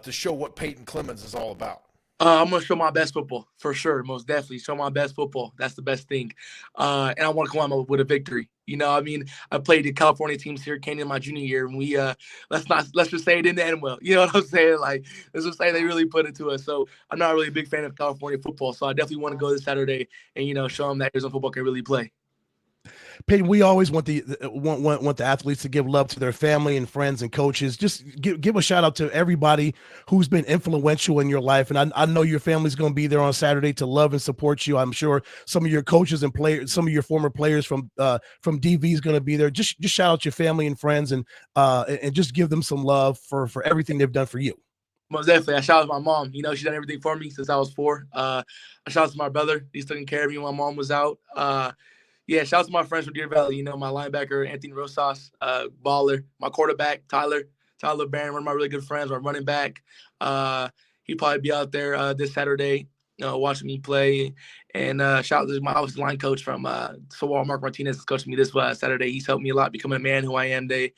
to show what Peyton Clemens is all about? I'm gonna show my best football for sure, most definitely. Show my best football. That's the best thing. And I want to come out with a victory. You know, I mean, I played the California teams here, came in my junior year, and we let's just say it didn't end well. You know what I'm saying? Like, let's just say they really put it to us. So I'm not really a big fan of California football. So I definitely want to go this Saturday and show them that Arizona football can really play. Peyton, we always want want the athletes to give love to their family and friends and coaches. Just give a shout out to everybody who's been influential in your life. And I know your family's going to be there on Saturday to love and support you. I'm sure some of your coaches and players, some of your former players from DV is going to be there. Just shout out your family and friends and just give them some love for everything they've done for you. Most definitely. I shout out to my mom. She's done everything for me since I was 4. I shout out to my brother. He's taking care of me when my mom was out. Yeah, shout out to my friends from Deer Valley. My linebacker, Anthony Rosas, baller. My quarterback, Tyler Barron, one of my really good friends, my running back. He'll probably be out there this Saturday watching me play. And shout out to my offensive line coach from Saguaro, Mark Martinez, is coaching me this Saturday. He's helped me a lot becoming a man who I am today.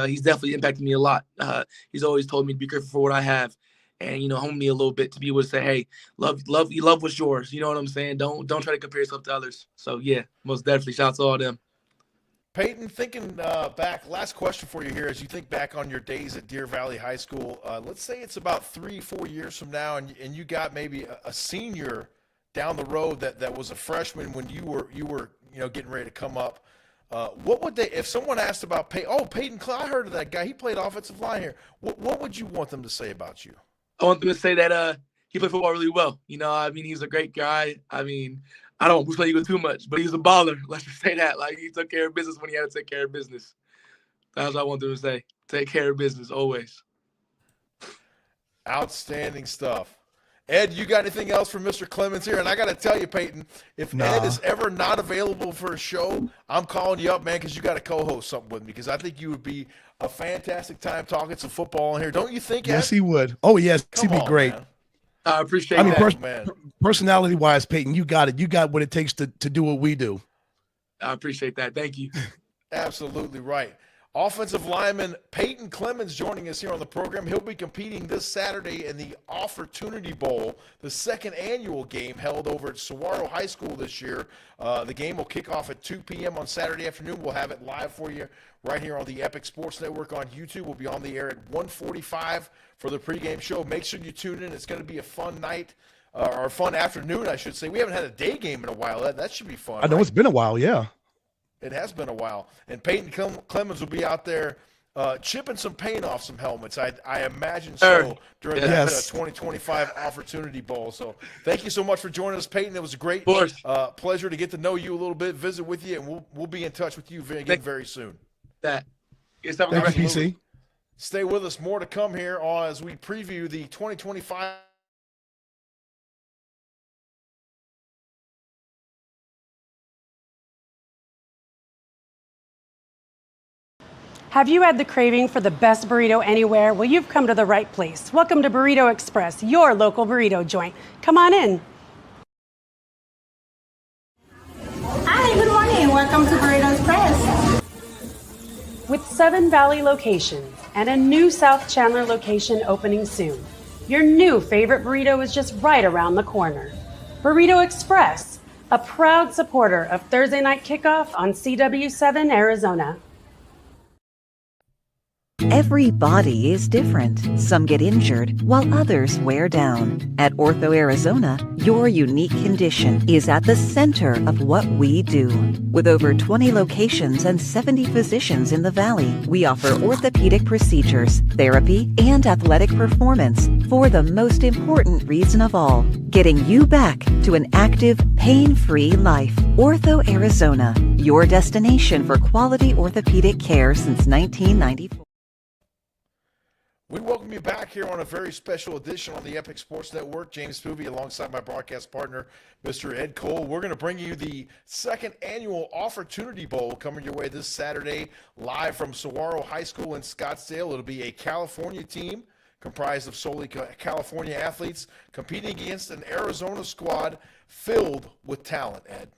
He's definitely impacted me a lot. He's always told me to be grateful for what I have. And hone me a little bit to be able to say, hey, love what's yours. You know what I'm saying? Don't try to compare yourself to others. So yeah, most definitely shout out to all of them. Peyton, thinking back, last question for you here. As you think back on your days at Deer Valley High School, let's say it's about 3-4 years from now, and you got maybe a senior down the road that was a freshman when you were getting ready to come up. What would they, if someone asked about Peyton, I heard of that guy. He played offensive line here. What would you want them to say about you? I want them to say that he played football really well. He's a great guy. I don't want to play you too much, but he's a baller. Let's just say that. Like, he took care of business when he had to take care of business. That's what I want them to say. Take care of business always. Outstanding stuff. Ed, you got anything else for Mr. Clemens here? And I got to tell you, Peyton, if Ed is ever not available for a show, I'm calling you up, man, because you got to co-host something with me, because I think you would be a fantastic time talking some football in here. Don't you think, Ed? Yes, he would. Oh, yes, he'd be great. Man. I appreciate that. Man. Personality-wise, Peyton, you got it. You got what it takes to do what we do. I appreciate that. Thank you. Absolutely right. Offensive lineman Peyton Clemens joining us here on the program. He'll be competing this Saturday in the Offertunity Bowl, the second annual game held over at Saguaro High School this year. The game will kick off at 2 p.m. on Saturday afternoon. We'll have it live for you right here on the Epic Sports Network on YouTube. We'll be on the air at 1:45 for the pregame show. Make sure you tune in. It's going to be a fun night, or a fun afternoon, I should say. We haven't had a day game in a while. That should be fun. I know, right? It's been a while, yeah. It has been a while. And Peyton Clemens will be out there chipping some paint off some helmets. I imagine so during that 2025 Offertunity Bowl. So thank you so much for joining us, Peyton. It was a great pleasure to get to know you a little bit, visit with you, and we'll be in touch with you again very soon. Thank you, PC. Stay with us. More to come here as we preview the 2025. Have you had the craving for the best burrito anywhere? Well, you've come to the right place. Welcome to Burrito Express, your local burrito joint. Come on in. Hi, good morning. Welcome to Burrito Express. With 7 Valley locations and a new South Chandler location opening soon, your new favorite burrito is just right around the corner. Burrito Express, a proud supporter of Thursday Night Kickoff on CW7 Arizona. Every body is different. Some get injured, while others wear down. At Ortho Arizona, your unique condition is at the center of what we do. With over 20 locations and 70 physicians in the Valley, we offer orthopedic procedures, therapy, and athletic performance for the most important reason of all, getting you back to an active, pain-free life. Ortho Arizona, your destination for quality orthopedic care since 1994. We welcome you back here on a very special edition on the Epic Sports Network. James Spoovy alongside my broadcast partner, Mr. Ed Cole. We're going to bring you the second annual Offertunity Bowl coming your way this Saturday, live from Saguaro High School in Scottsdale. It'll be a California team comprised of solely California athletes competing against an Arizona squad filled with talent, Ed.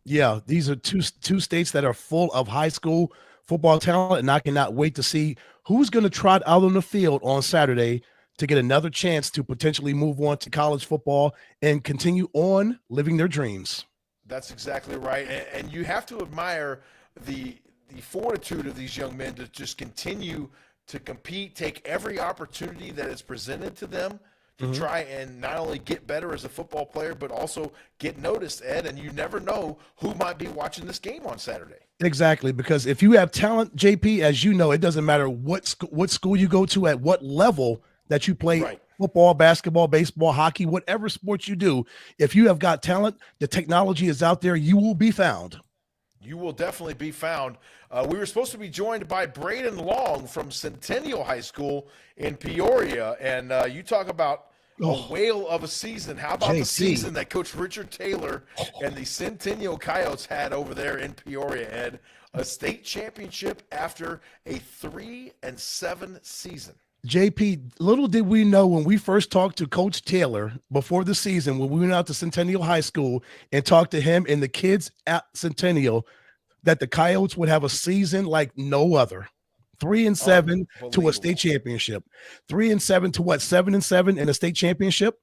Yeah, these are two states that are full of high school football talent, and I cannot wait to see who's going to trot out on the field on Saturday to get another chance to potentially move on to college football and continue on living their dreams. That's exactly right. And you have to admire the fortitude of these young men to just continue to compete, take every opportunity that is presented to them to try and not only get better as a football player, but also get noticed, Ed. And you never know who might be watching this game on Saturday. Exactly, because if you have talent, JP, as you know, it doesn't matter what school you go to, at what level that you play football, basketball, baseball, hockey, whatever sports you do. If you have got talent, the technology is out there. You will be found. You will definitely be found. We were supposed to be joined by Braden Long from Centennial High School in Peoria. And you talk about a whale of a season. How about the season that Coach Richard Taylor and the Centennial Coyotes had over there in Peoria, Ed? A state championship after a 3-7 season. JP, little did we know when we first talked to Coach Taylor before the season, when we went out to Centennial High School and talked to him and the kids at Centennial, that the Coyotes would have a season like no other. 3-7 to a state championship. 3-7 to what? 7-7 in a state championship?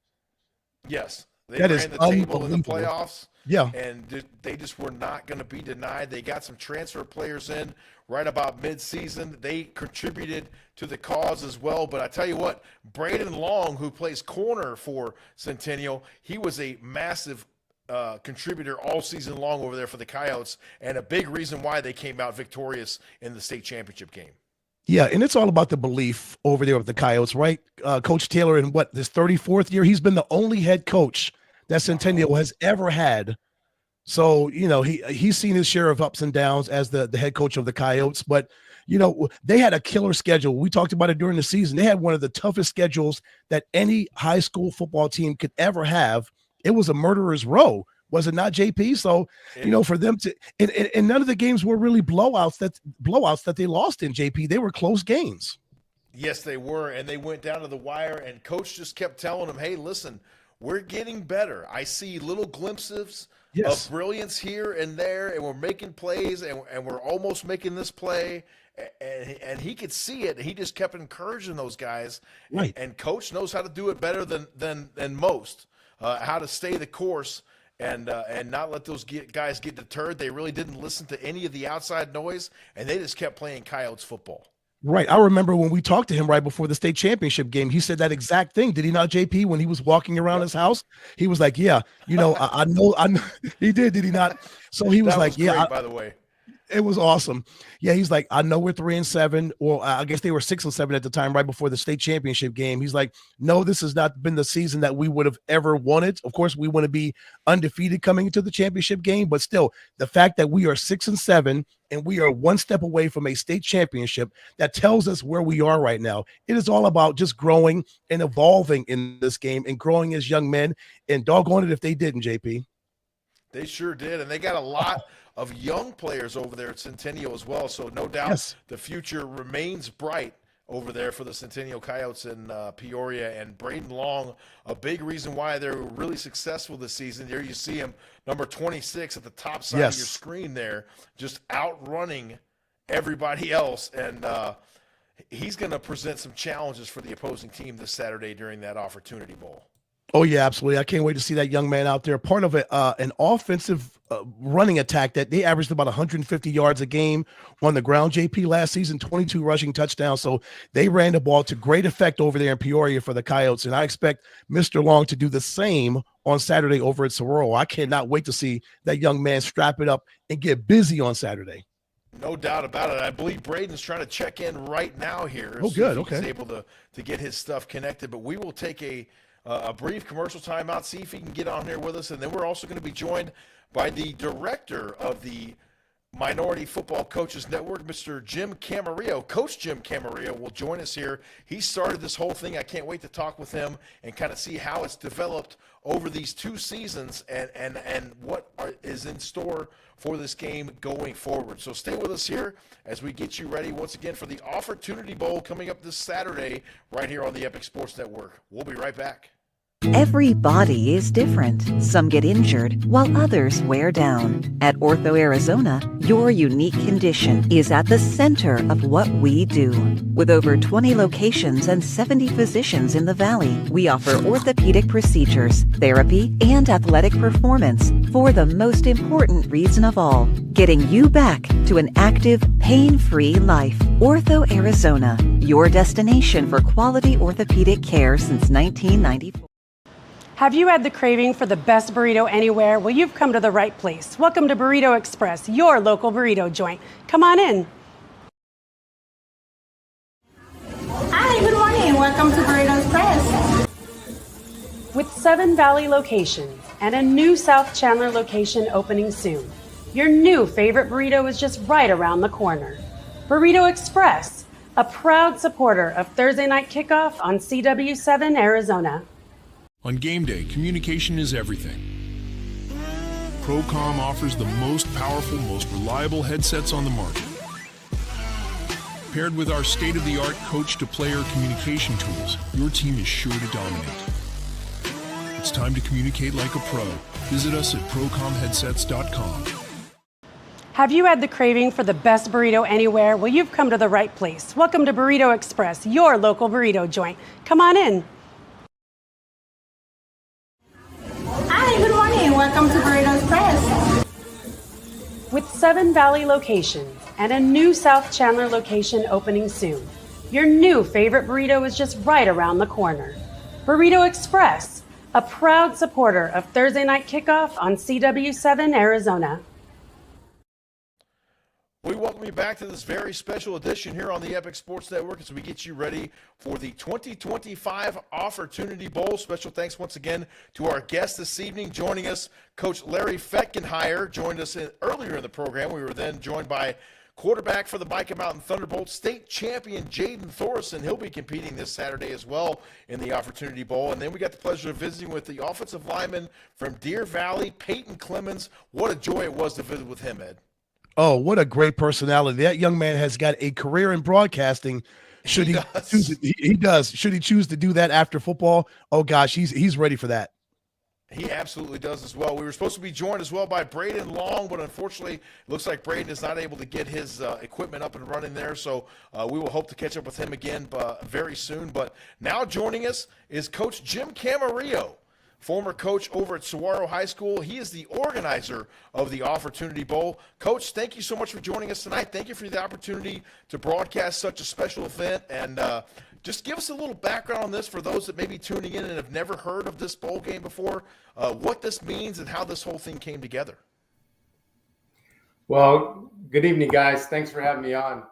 Yes. They that ran is the table in the playoffs. Yeah. And they just were not going to be denied. They got some transfer players in right about mid-season. They contributed to the cause as well. But I tell you what, Braden Long, who plays corner for Centennial, he was a massive contributor all season long over there for the Coyotes, and a big reason why they came out victorious in the state championship game. Yeah, and it's all about the belief over there with the Coyotes, right? Coach Taylor, in this 34th year, he's been the only head coach that Centennial has ever had. So, he's seen his share of ups and downs as the head coach of the Coyotes. But, they had a killer schedule. We talked about it during the season. They had one of the toughest schedules that any high school football team could ever have. It was a murderer's row. Was it not, JP? So, for them to and none of the games were really blowouts that they lost in, JP. They were close games. Yes, they were, and they went down to the wire, and Coach just kept telling them, hey, listen, we're getting better. I see little glimpses of brilliance here and there, and we're making plays, and we're almost making this play. And he could see it. He just kept encouraging those guys. Right. And Coach knows how to do it better than most, how to stay the course. And not let those guys get deterred. They really didn't listen to any of the outside noise, and they just kept playing Coyotes football. Right. I remember when we talked to him right before the state championship game, he said that exact thing. Did he not, JP, when he was walking around his house? He was like, yeah, I know. He did he not? So he was that like, was great, by the way. It was awesome. Yeah, he's like, I know we're 3-7, or I guess they were 6-7 at the time, right before the state championship game. He's like, no, this has not been the season that we would have ever wanted. Of course, we want to be undefeated coming into the championship game, but still, the fact that we are 6-7 and we are one step away from a state championship, that tells us where we are right now. It is all about just growing and evolving in this game and growing as young men. And doggone it if they didn't, JP. They sure did, and they got a lot of young players over there at Centennial as well. So no doubt the future remains bright over there for the Centennial Coyotes in Peoria. And Braden Long, a big reason why they're really successful this season. There you see him, number 26 at the top side of your screen there, just outrunning everybody else. And he's going to present some challenges for the opposing team this Saturday during that Offertunity Bowl. Oh, yeah, absolutely. I can't wait to see that young man out there. Part of an offensive running attack that they averaged about 150 yards a game on the ground, JP, last season, 22 rushing touchdowns. So they ran the ball to great effect over there in Peoria for the Coyotes. And I expect Mr. Long to do the same on Saturday over at Sororo. I cannot wait to see that young man strap it up and get busy on Saturday. No doubt about it. I believe Braden's trying to check in right now here. Oh, good. Okay. He's able to get his stuff connected. But we will take a brief commercial timeout, see if he can get on here with us. And then we're also going to be joined by the director of the Minority Football Coaches Network, Mr. Jim Camarillo. Coach Jim Camarillo will join us here. He started this whole thing. I can't wait to talk with him and kind of see how it's developed over these 2 seasons and what is in store for this game going forward. So stay with us here as we get you ready once again for the Offertunity Bowl coming up this Saturday right here on the Epic Sports Network. We'll be right back. Every body is different. Some get injured while others wear down. At Ortho Arizona, your unique condition is at the center of what we do. With over 20 locations and 70 physicians in the Valley, we offer orthopedic procedures, therapy, and athletic performance for the most important reason of all, getting you back to an active, pain-free life. Ortho Arizona, your destination for quality orthopedic care since 1994. Have you had the craving for the best burrito anywhere? Well, you've come to the right place. Welcome to Burrito Express, your local burrito joint. Come on in. Hi, good morning. Welcome to Burrito Express. With 7 Valley locations and a new South Chandler location opening soon, your new favorite burrito is just right around the corner. Burrito Express, a proud supporter of Thursday Night Kickoff on CW7 Arizona. On game day, communication is everything. Procom offers the most powerful, most reliable headsets on the market. Paired with our state-of-the-art coach-to-player communication tools, your team is sure to dominate. It's time to communicate like a pro. Visit us at procomheadsets.com. Have you had the craving for the best burrito anywhere? Well, you've come to the right place. Welcome to Burrito Express, your local burrito joint. Come on in. Hi, good morning. Welcome to Burrito Express. With 7 Valley locations and a new South Chandler location opening soon, your new favorite burrito is just right around the corner. Burrito Express, a proud supporter of Thursday Night Kickoff on CW7 Arizona. We welcome you back to this very special edition here on the Epic Sports Network as we get you ready for the 2025 Offertunity Bowl. Special thanks once again to our guest this evening. Joining us, Coach Larry Feckenheier joined us earlier in the program. We were then joined by quarterback for the Micah Mountain Thunderbolts, state champion Jaden Thorson. He'll be competing this Saturday as well in the Offertunity Bowl. And then we got the pleasure of visiting with the offensive lineman from Deer Valley, Peyton Clemens. What a joy it was to visit with him, Ed. Oh, what a great personality. That young man has got a career in broadcasting. Should he choose it, he does. Should he choose to do that after football? Oh gosh, he's ready for that. He absolutely does as well. We were supposed to be joined as well by Braden Long, but unfortunately, it looks like Braden is not able to get his equipment up and running there. So we will hope to catch up with him again very soon. But now joining us is Coach Jim Camarillo, former coach over at Saguaro High School. He is the organizer of the Offertunity Bowl. Coach, thank you so much for joining us tonight. Thank you for the opportunity to broadcast such a special event. And just give us a little background on this for those that may be tuning in and have never heard of this bowl game before, what this means and how this whole thing came together. Well, good evening, guys. Thanks for having me on.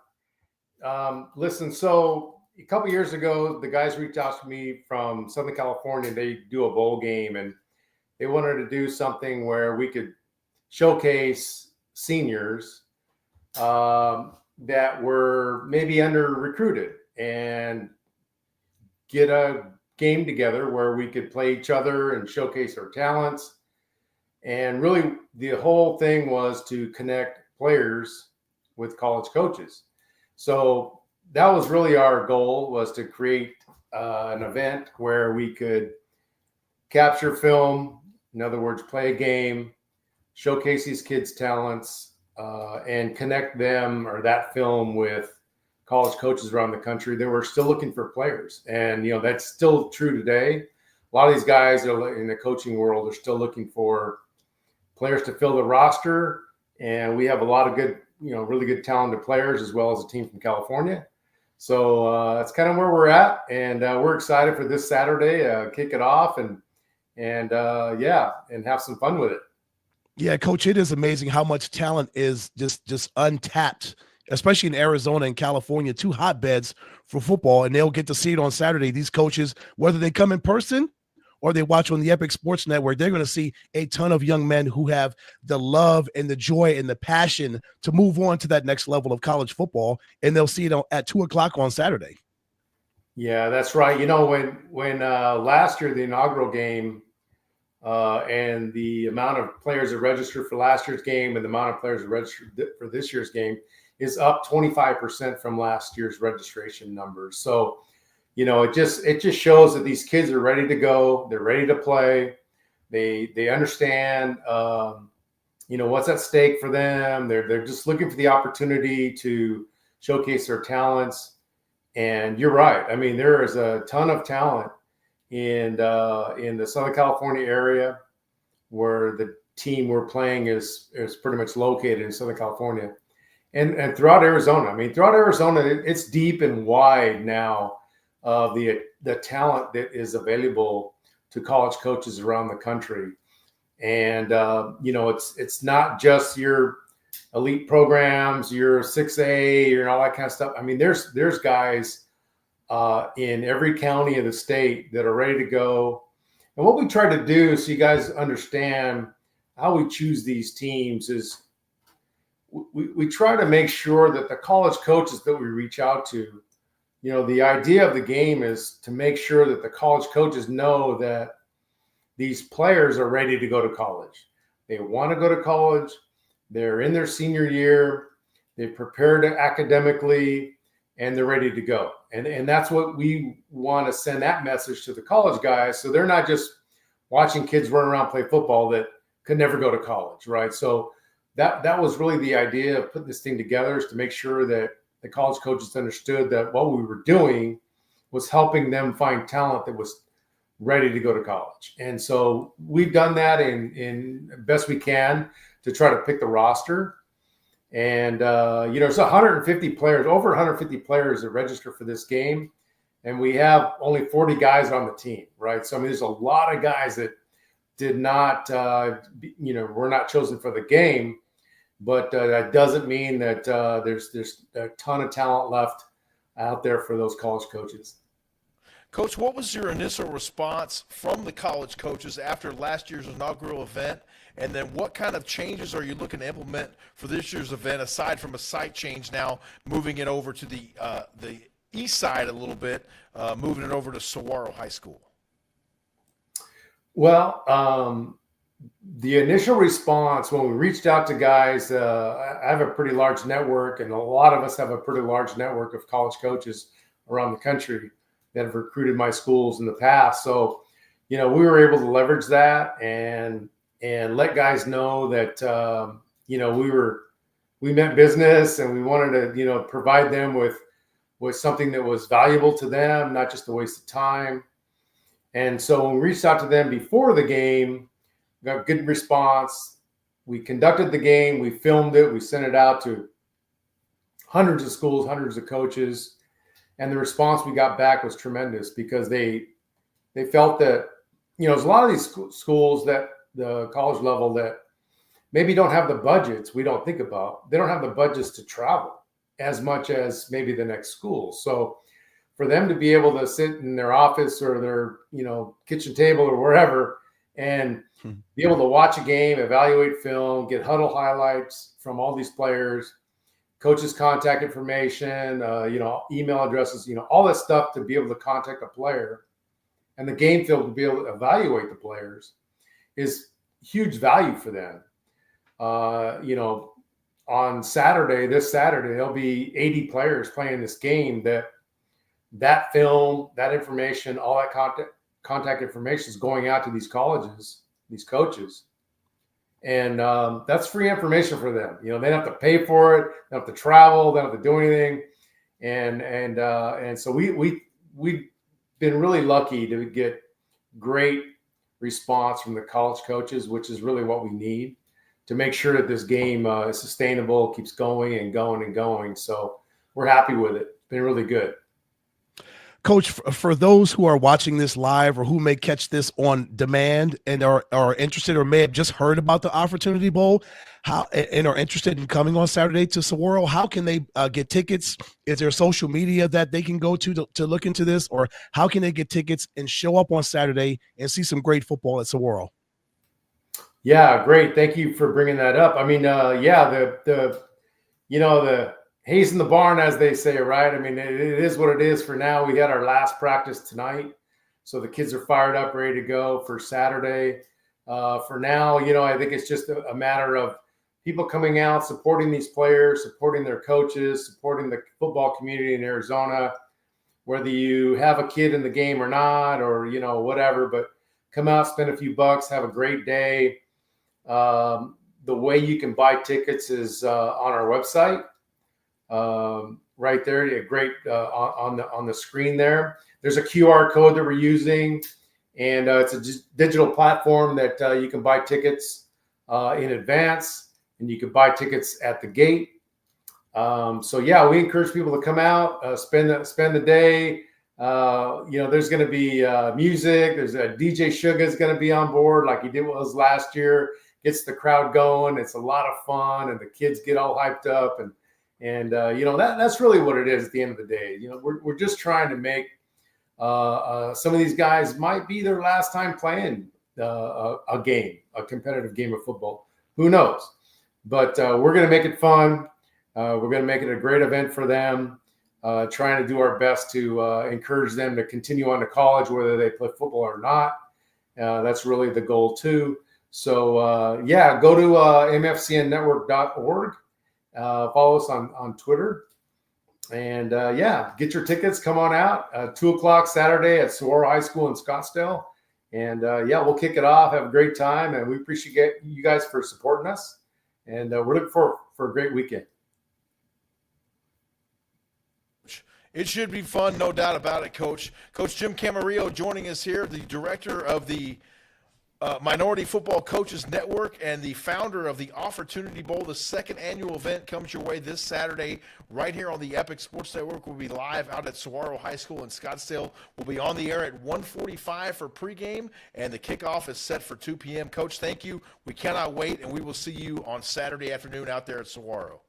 Listen, so a couple years ago, the guys reached out to me from Southern California. They do a bowl game, and they wanted to do something where we could showcase seniors that were maybe under recruited and get a game together where we could play each other and showcase our talents. And really, the whole thing was to connect players with college coaches. So that was really our goal, was to create an event where we could capture film, in other words, play a game, showcase these kids' talents, and connect them or that film with college coaches around the country. They were still looking for players. And, that's still true today. A lot of these guys in the coaching world are still looking for players to fill the roster. And we have a lot of good, really good talented players, as well as a team from California. So that's kind of where we're at, and we're excited for this Saturday, kick it off and have some fun with it. Yeah, Coach, it is amazing how much talent is just untapped, especially in Arizona and California, two hotbeds for football, and they'll get to see it on Saturday. These coaches, whether they come in person or they watch on the Epic Sports Network, they're going to see a ton of young men who have the love and the joy and the passion to move on to that next level of college football, and they'll see it at 2:00 on Saturday. Yeah, that's right. When last year, the inaugural game, and the amount of players that registered for last year's game and the amount of players that registered for this year's game is up 25% from last year's registration numbers. So, it just shows that these kids are ready to go. They're ready to play. They understand, what's at stake for them. They're just looking for the opportunity to showcase their talents. And you're right. I mean, there is a ton of talent in the Southern California area, where the team we're playing is pretty much located in Southern California, and throughout Arizona. I mean, throughout Arizona, it's deep and wide now of the talent that is available to college coaches around the country. And it's not just your elite programs, your 6A, and all that kind of stuff. I mean, there's guys in every county of the state that are ready to go. And what we try to do, so you guys understand how we choose these teams, is we try to make sure that the college coaches that we reach out to, the idea of the game is to make sure that the college coaches know that these players are ready to go to college. They want to go to college. They're in their senior year. They've prepared academically, and they're ready to go. And that's what we want to send that message to the college guys. So they're not just watching kids run around, play football that could never go to college, right? So that was really the idea of putting this thing together, is to make sure that the college coaches understood that what we were doing was helping them find talent that was ready to go to college. And so we've done that in best we can to try to pick the roster. And, it's 150 players, over 150 players that register for this game. And we have only 40 guys on the team, right? So, I mean, there's a lot of guys that did not, were not chosen for the game. But that doesn't mean that there's a ton of talent left out there for those college coaches. Coach, what was your initial response from the college coaches after last year's inaugural event? And then what kind of changes are you looking to implement for this year's event, aside from a site change now, moving it over to the east side a little bit, moving it over to Saguaro High School? Well, the initial response when we reached out to guys, I have a pretty large network, and a lot of us have a pretty large network of college coaches around the country that have recruited my schools in the past. So, we were able to leverage that and let guys know that, we meant business, and we wanted to, provide them with something that was valuable to them, not just a waste of time. And so when we reached out to them before the game, got good response. We conducted the game, we filmed it, we sent it out to hundreds of schools, hundreds of coaches. And the response we got back was tremendous, because they felt that, there's a lot of these schools that the college level that maybe don't have the budgets we don't think about. They don't have the budgets to travel as much as maybe the next school. So for them to be able to sit in their office or their, kitchen table or wherever and be able to watch a game, evaluate film, get huddle highlights from all these players, coaches' contact information, email addresses, all that stuff to be able to contact a player, and the game field to be able to evaluate the players is huge value for them. On Saturday, this Saturday, there'll be 80 players playing this game. That film, that information, all that contact information is going out to these colleges, these coaches. And that's free information for them. They don't have to pay for it. They don't have to travel. They don't have to do anything. And so we've been really lucky to get great response from the college coaches, which is really what we need to make sure that this game is sustainable, keeps going and going and going. So we're happy with it. It's been really good. Coach, for those who are watching this live or who may catch this on demand and are interested or may have just heard about the Offertunity Bowl and are interested in coming on Saturday to Saguaro, how can they get tickets? Is there social media that they can go to look into this, or how can they get tickets and show up on Saturday and see some great football at Saguaro? Yeah, great. Thank you for bringing that up. I mean, the hay's in the barn, as they say, right? I mean, it is what it is for now. We had our last practice tonight, so the kids are fired up, ready to go for Saturday. For now, I think it's just a matter of people coming out, supporting these players, supporting their coaches, supporting the football community in Arizona, whether you have a kid in the game or not, or, you know, whatever, but come out, spend a few bucks, have a great day. The way you can buy tickets is on our website. Right there, yeah, great on the screen there. There's a QR code that we're using, and it's a digital platform that you can buy tickets in advance, and you can buy tickets at the gate. So yeah, we encourage people to come out, spend the day. You know, there's going to be music. There's a DJ Sugar is going to be on board, like he did with us last year. Gets the crowd going. It's a lot of fun, and the kids get all hyped up, and you know, that's really what it is at the end of the day. You know, we're just trying to make some of these guys might be their last time playing a competitive game of football. Who knows? But we're going to make it fun. We're going to make it a great event for them. Trying to do our best to encourage them to continue on to college, whether they play football or not. That's really the goal too. So yeah, go to mfcnnetwork.org. Follow us on Twitter, and yeah, get your tickets. Come on out. 2:00 Saturday at Saguaro High School in Scottsdale, and yeah, we'll kick it off. Have a great time, and we appreciate you guys for supporting us. And we're looking for a great weekend. It should be fun, no doubt about it, Coach. Coach Jim Camarillo joining us here, the director of the Minority Football Coaches Network and the founder of the Offertunity Bowl. The second annual event comes your way this Saturday right here on the Epic Sports Network. We'll be live out at Saguaro High School in Scottsdale. We'll be on the air at 1:45 for pregame, and the kickoff is set for 2 p.m. Coach, thank you. We cannot wait, and we will see you on Saturday afternoon out there at Saguaro.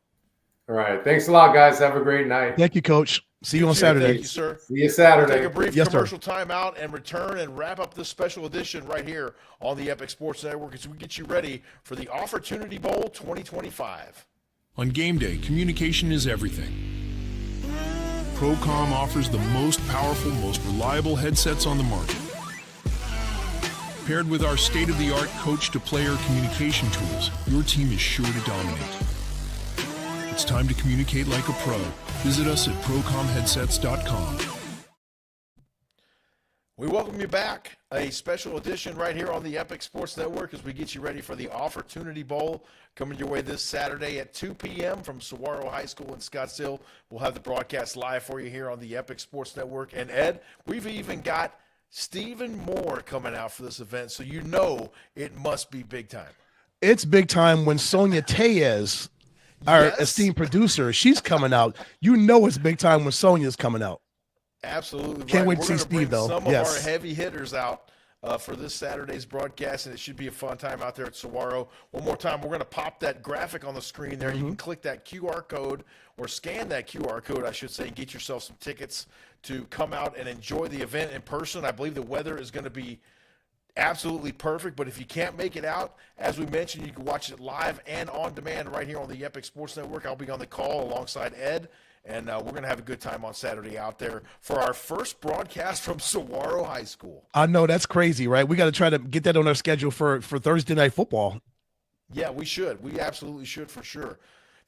All right. Thanks a lot, guys. Have a great night. Thank you, Coach. See you on Saturday. Thank you, sir. See you Saturday. We'll take a brief Yes, commercial timeout and return and wrap up this special edition right here on the Epic Sports Network as we get you ready for the Offertunity Bowl 2025. On game day, communication is everything. Procom offers the most powerful, most reliable headsets on the market. Paired with our state-of-the-art coach-to-player communication tools, your team is sure to dominate. It's time to communicate like a pro. Visit us at procomheadsets.com. We welcome you back. A special edition right here on the Epic Sports Network as we get you ready for the Offertunity Bowl coming your way this Saturday at 2 p.m. from Saguaro High School in Scottsdale. We'll have the broadcast live for you here on the Epic Sports Network. And Ed, we've even got Stephen Moore coming out for this event, so you know it must be big time. It's big time when Sonia Tellez, our esteemed producer, she's coming out. You know it's big time when Sonia's coming out. Absolutely. Can't wait We're to see gonna Steve, bring though. Some Yes. of our heavy hitters out for this Saturday's broadcast, and it should be a fun time out there at Saguaro. One more time, we're going to pop that graphic on the screen there. You can click that QR code or scan that QR code, I should say, and get yourself some tickets to come out and enjoy the event in person. I believe the weather is going to be absolutely perfect, but if you can't make it out, as we mentioned, you can watch it live and on demand right here on the Epic Sports Network. I'll be on the call alongside Ed, and we're going to have a good time on Saturday out there for our first broadcast from Saguaro High School. I know, that's crazy, right? We got to try to get that on our schedule for Thursday Night Football. Yeah, we should. We absolutely should for sure.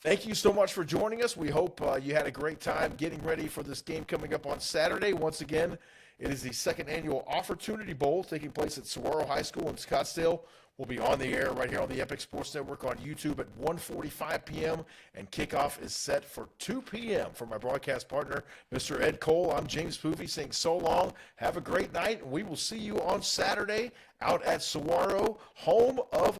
Thank you so much for joining us. We hope you had a great time getting ready for this game coming up on Saturday. Once again, it is the second annual Offertunity Bowl taking place at Saguaro High School in Scottsdale. We'll be on the air right here on the Epic Sports Network on YouTube at 1:45 p.m. and kickoff is set for 2 p.m. For my broadcast partner, Mr. Ed Cole, I'm James Poovey saying so long. Have a great night, and we will see you on Saturday out at Saguaro, home of